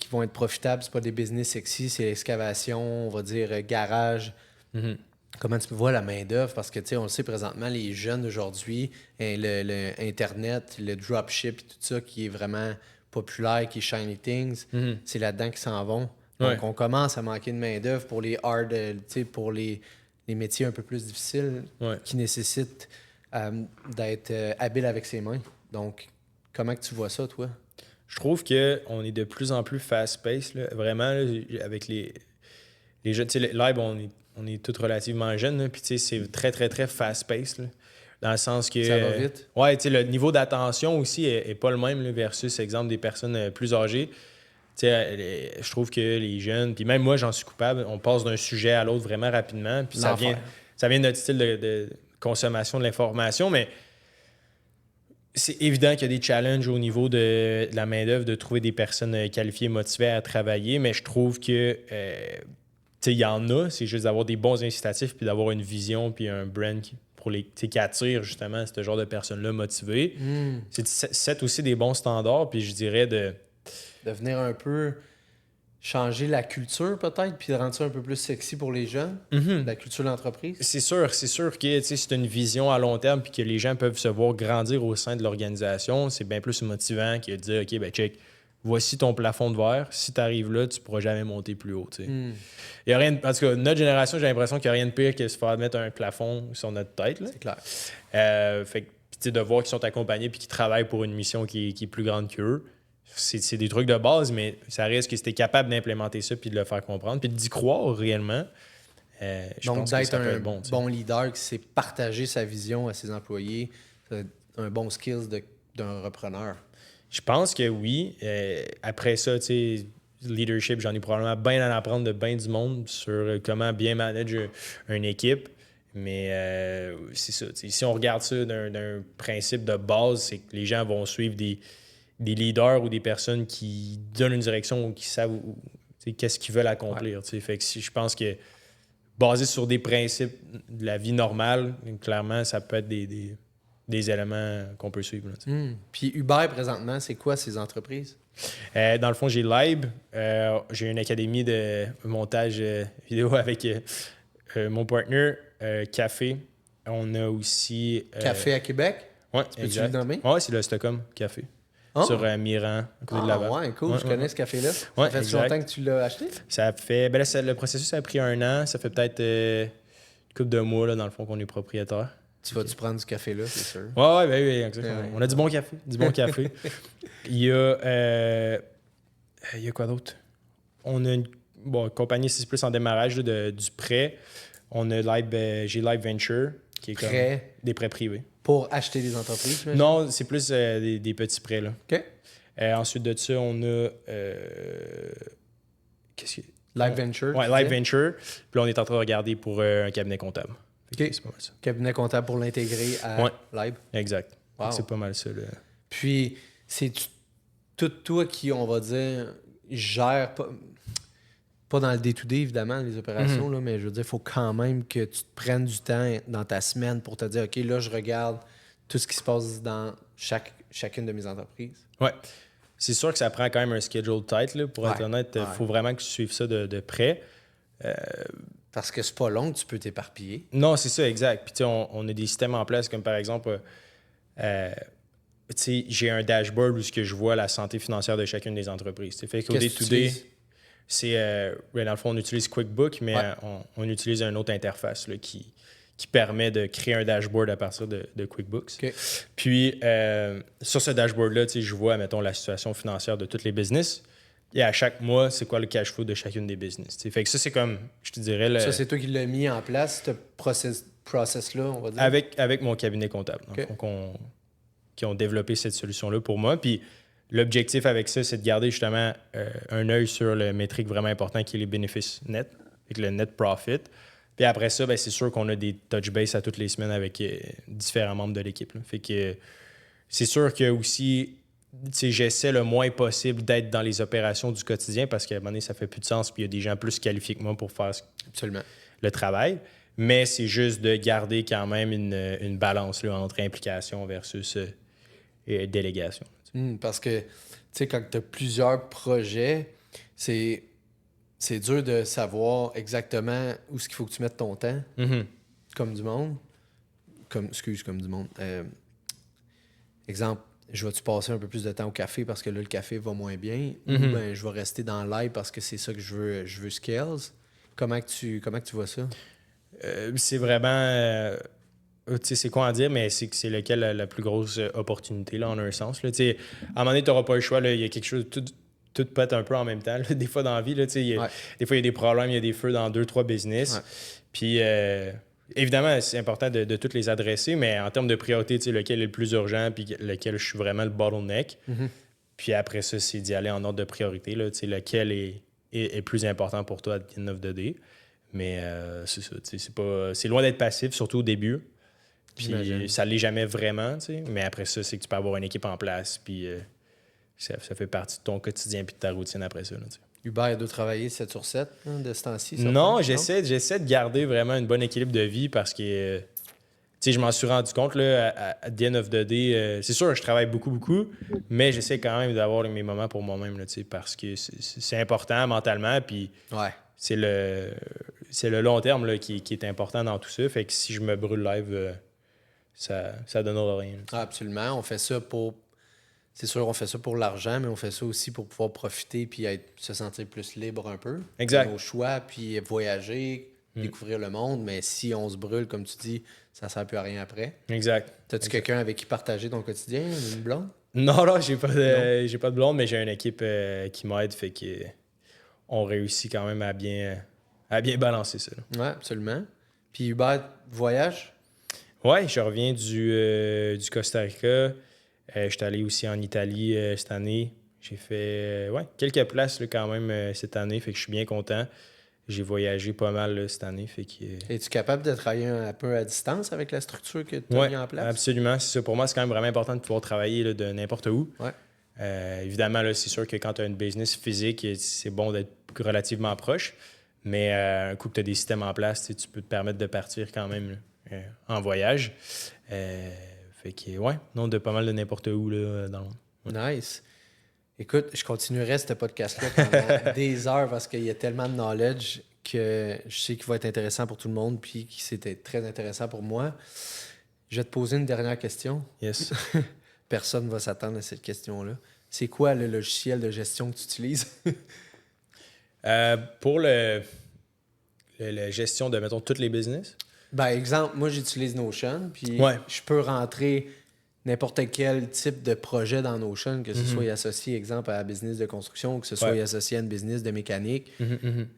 vont être profitables, c'est pas des business sexy, c'est l'excavation, on va dire garage. Mhm. Comment tu vois la main-d'œuvre? Parce que, tu sais, on le sait présentement, les jeunes d'aujourd'hui, le Internet, le dropship et tout ça qui est vraiment populaire, qui est Shiny Things, c'est là-dedans qu'ils s'en vont. Donc, Ouais. on commence à manquer de main-d'œuvre pour les hard, tu sais, pour les métiers un peu plus difficiles Ouais. qui nécessitent d'être habile avec ses mains. Donc, comment que tu vois ça, toi? Je trouve qu'on est de plus en plus fast-paced, là. Vraiment, là, avec les jeunes. Tu sais, Live, on est tous relativement jeunes, là, puis tu sais, c'est très, très, très fast-paced, là. Dans le sens que... Ça va vite. Ouais, tu sais, le niveau d'attention aussi est pas le même, là, versus, exemple, des personnes plus âgées. Tu sais, je trouve que les jeunes, puis même moi, j'en suis coupable, on passe d'un sujet à l'autre vraiment rapidement, puis ça vient de notre style de consommation de l'information, mais c'est évident qu'il y a des challenges au niveau de la main-d'œuvre, de trouver des personnes qualifiées, motivées à travailler, mais je trouve que il y en a, c'est juste d'avoir des bons incitatifs puis d'avoir une vision puis un brand qui attire justement ce genre de personnes-là motivées. C'est aussi des bons standards, puis je dirais de venir un peu changer la culture peut-être, puis de rendre ça un peu plus sexy pour les jeunes, la culture de l'entreprise. C'est sûr que c'est une vision à long terme puis que les gens peuvent se voir grandir au sein de l'organisation. C'est bien plus motivant que de dire, OK, ben check, voici ton plafond de verre. Si tu arrives là, tu ne pourras jamais monter plus haut. Il y a rien en tout cas, notre génération, j'ai l'impression qu'il n'y a rien de pire que se faire mettre un plafond sur notre tête. Là. C'est clair. Fait que, de voir qu'ils sont accompagnés puis qu'ils travaillent pour une mission qui est plus grande qu'eux. C'est des trucs de base, mais ça reste que si t'es capable d'implémenter ça puis de le faire comprendre, puis d'y croire réellement, je Donc, pense que d'être ça peut un être bon. bon leader qui sait partager sa vision à ses employés, c'est un bon skill d'un repreneur. Je pense que oui. Après ça, tu sais, leadership, j'en ai probablement bien à apprendre de bien du monde sur comment bien manager une équipe. Mais c'est ça. Si on regarde ça d'un principe de base, c'est que les gens vont suivre des leaders ou des personnes qui donnent une direction ou qui savent qu'est-ce qu'ils veulent accomplir. Ouais. Fait que je pense que basé sur des principes de la vie normale, clairement, ça peut être des éléments qu'on peut suivre. Là, Puis Uber, présentement, c'est quoi ces entreprises? Dans le fond, j'ai Libe. J'ai une académie de montage vidéo avec mon partner, Café. On a aussi... Café à Québec? Oui, Peux-tu le nommer? Oui, c'est le Stockholm Café. Ah. sur Miran, à côté de Laval. Ouais, cool. Ouais, je ouais, connais ouais. ce café-là. Ouais, Ça fait exact. longtemps que tu l'as acheté? Ça fait. Ben là, le processus a pris 1 an. Ça fait peut-être une couple de mois, là, dans le fond, qu'on est propriétaire. Tu vas-tu prendre du café là, c'est sûr? Ouais, ben oui, exact. Ouais. On a du bon café. Du bon café. Il y a quoi d'autre? On a une compagnie, c'est plus en démarrage là, du prêt. On a j'ai Live Venture, qui est comme Prêt des prêts privés. pour acheter des entreprises? j'imagine? Non, c'est plus des petits prêts. Là. OK. Ensuite de ça, on a. Qu'est-ce que. Live Venture. Ouais, tu Live disais? Venture. Puis là, on est en train de regarder pour un cabinet comptable. Fait que OK. C'est pas mal ça. Cabinet comptable pour l'intégrer à Ouais. Live. Exact. Fait que Wow. C'est pas mal ça. Là. Puis, c'est tout toi qui, on va dire, gère, pas dans le day-to-day, évidemment, les opérations, là, mais je veux dire, il faut quand même que tu te prennes du temps dans ta semaine pour te dire, OK, là, je regarde tout ce qui se passe dans chacune de mes entreprises. Ouais. C'est sûr que ça prend quand même un schedule tight, là, pour être Ouais. honnête. Il faut vraiment que tu suives ça de près. Parce que c'est pas long, tu peux t'éparpiller. Non, c'est ça, exact. Puis, tu sais, on a des systèmes en place, comme par exemple, tu sais, j'ai un dashboard où ce que je vois la santé financière de chacune des entreprises. Tu sais, fait qu'au Qu'est-ce que tu day-to-day, utilises? c'est, dans le fond, on utilise QuickBook, mais Ouais. on utilise une autre interface là, qui permet de créer un dashboard à partir de QuickBooks. OK. Puis, sur ce dashboard-là, tu sais, je vois, mettons, la situation financière de tous les business. Et à chaque mois, c'est quoi le cash flow de chacune des business. Tu sais. Fait que ça, c'est comme, je te dirais, Ça, c'est toi qui l'as mis en place, ce process-là, on va dire. avec mon cabinet comptable. OK. Donc, qui ont développé cette solution-là pour moi. Puis l'objectif avec ça, c'est de garder justement un œil sur le métrique vraiment important qui est les bénéfices nets, avec le net profit. Puis après ça, ben, c'est sûr qu'on a des touch base à toutes les semaines avec différents membres de l'équipe. Là. Fait que c'est sûr que aussi, tu sais, j'essaie le moins possible d'être dans les opérations du quotidien parce qu'à un moment donné, ça fait plus de sens. Puis il y a des gens plus qualifiés que moi pour faire Absolument. le travail. Mais c'est juste de garder quand même une balance là, entre implication versus délégation. Parce que, tu sais, quand tu as plusieurs projets, c'est dur de savoir exactement où est-ce qu'il faut que tu mettes ton temps, comme du monde. Comme du monde. Exemple, je vais-tu passer un peu plus de temps au café parce que là, le café va moins bien, ou ben, je vais rester dans le live parce que c'est ça que je veux scales. Comment que tu vois ça? C'est vraiment... tu sais, c'est quoi en dire, mais c'est que c'est lequel la plus grosse opportunité, là, en un sens. Là. Tu sais, à un moment donné, tu n'auras pas le choix. Là, il y a quelque chose... Tout pète un peu en même temps. Là. Des fois, dans la vie, là, tu sais, des fois, il y a des problèmes, il y a des feux dans 2-3 business. Ouais. Puis, évidemment, c'est important de toutes les adresser, mais en termes de priorité, tu sais, lequel est le plus urgent puis lequel je suis vraiment le bottleneck. Puis après ça, c'est d'y aller en ordre de priorité. Là, tu sais, lequel est plus important pour toi à the end of the day. Mais c'est ça, tu sais, c'est loin d'être passif, surtout au début. Puis J'imagine. ça l'est jamais vraiment, tu sais. Mais après ça, c'est que tu peux avoir une équipe en place, puis ça fait partie de ton quotidien puis de ta routine après ça. Là, tu sais. Hubert doit travailler 7 sur 7 hein, de ce temps-ci. Non, certains, j'essaie de garder vraiment une bonne équilibre de vie parce que tu sais, je m'en suis rendu compte là, à the end of the day. C'est sûr, je travaille beaucoup, mais j'essaie quand même d'avoir mes moments pour moi-même là, tu sais, parce que c'est important mentalement. Puis Ouais. c'est le long terme là, qui est important dans tout ça. Fait que si je me brûle live, ça donnera rien. Ah, absolument. On fait ça pour. C'est sûr, on fait ça pour l'argent, mais on fait ça aussi pour pouvoir profiter puis se sentir plus libre un peu. Exact. De nos choix, puis voyager, découvrir le monde. Mais si on se brûle, comme tu dis, ça ne sert plus à rien après. Exact. T'as-tu quelqu'un avec qui partager ton quotidien, une blonde? Non, j'ai pas de blonde, mais j'ai une équipe qui m'aide. Fait que on réussit quand même à bien balancer ça. Là. Oui, absolument. Puis Hubert, voyage? Ouais, je reviens du Costa Rica. Je suis allé aussi en Italie cette année. J'ai fait quelques places là, quand même cette année, fait que je suis bien content. J'ai voyagé pas mal là, cette année. Fait que, Es-tu capable de travailler un peu à distance avec la structure que tu as ouais, mis en place? absolument. C'est ça. Pour moi, c'est quand même vraiment important de pouvoir travailler là, de n'importe où. Ouais. Évidemment, là, c'est sûr que quand tu as une business physique, c'est bon d'être relativement proche. Mais un coup que tu as des systèmes en place, tu peux te permettre de partir quand même là, en voyage. Fait que, de pas mal de n'importe où là, dans le monde. Nice. Écoute, je continuerai ce podcast-là pendant des heures parce qu'il y a tellement de knowledge que je sais qu'il va être intéressant pour tout le monde puis que c'était très intéressant pour moi. Je vais te poser une dernière question. Yes. personne ne va s'attendre à cette question-là. C'est quoi le logiciel de gestion que tu utilises? Pour la gestion de, mettons, tous les business. Ben, exemple, moi, j'utilise Notion, puis Ouais. je peux rentrer n'importe quel type de projet dans Notion, que ce soit associé, exemple, à un business de construction ou que ce soit Ouais. associé à un business de mécanique.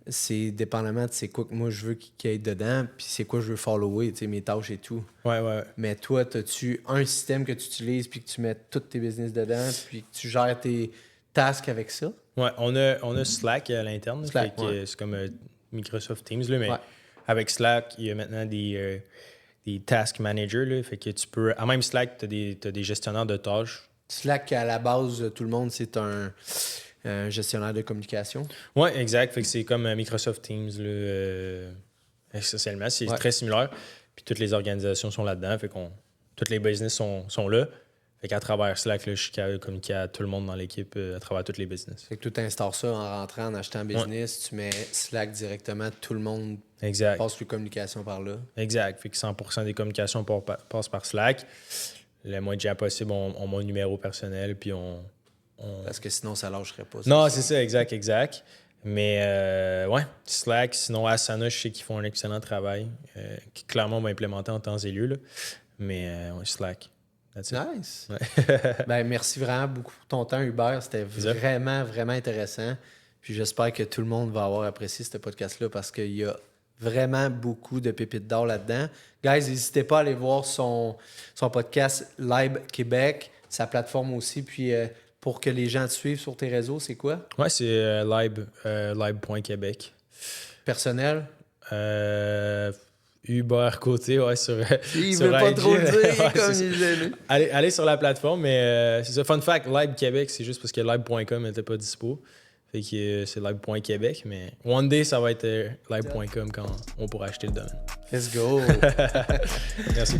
C'est dépendamment de c'est quoi que moi je veux qu'il y ait dedans, puis c'est quoi je veux follower, tu sais, mes tâches et tout. Ouais. Mais toi, as-tu un système que tu utilises, puis que tu mets tous tes business dedans, puis que tu gères tes tasks avec ça? Ouais, on a Slack à l'interne. là, Slack, fait que ouais. c'est comme Microsoft Teams, là, mais Ouais. avec Slack, il y a maintenant des task managers. Là, fait que tu peux. À même Slack, tu as des gestionnaires de tâches. Slack, à la base, tout le monde, c'est un gestionnaire de communication. Oui, exact. Fait que c'est comme Microsoft Teams, là, essentiellement. C'est Ouais. très similaire. Puis toutes les organisations sont là-dedans. Fait qu'on toutes les business sont là. Fait qu'à travers Slack, là, je suis capable de communiquer à tout le monde dans l'équipe à travers toutes les business. Fait que tu installes ça en rentrant, en achetant business, tu mets Slack directement, tout le monde Exact. passe les communications par là. Exact. Fait que 100% des communications passent par Slack. Le moins de gens possible, on mon numéro personnel, puis on... Parce que sinon, ça lâcherait pas. ça. Non, c'est ça, exact. Mais ouais, Slack, sinon Asana, je sais qu'ils font un excellent travail, qui clairement va implémenter en temps et lieu. Là. Mais ouais, Slack. That's it. Nice. Ben, merci vraiment beaucoup pour ton temps, Hubert. C'était Plaisir. vraiment, vraiment intéressant. Puis j'espère que tout le monde va avoir apprécié ce podcast-là parce qu'il y a vraiment beaucoup de pépites d'or là-dedans. Guys, n'hésitez pas à aller voir son podcast Live Québec, sa plateforme aussi. Puis pour que les gens te suivent sur tes réseaux, c'est quoi? Ouais, c'est live.québec. Personnel? Hubert Côté, ouais, sur Il sur veut pas IG. trop le dire Ouais, comme c'est il ça. est gêné. Allez sur la plateforme, mais c'est ça. Fun fact, Live Québec, c'est juste parce que live.com n'était pas dispo. Fait que c'est live.québec, mais one day, ça va être live.com quand on pourra acheter le domaine. Let's go! Merci.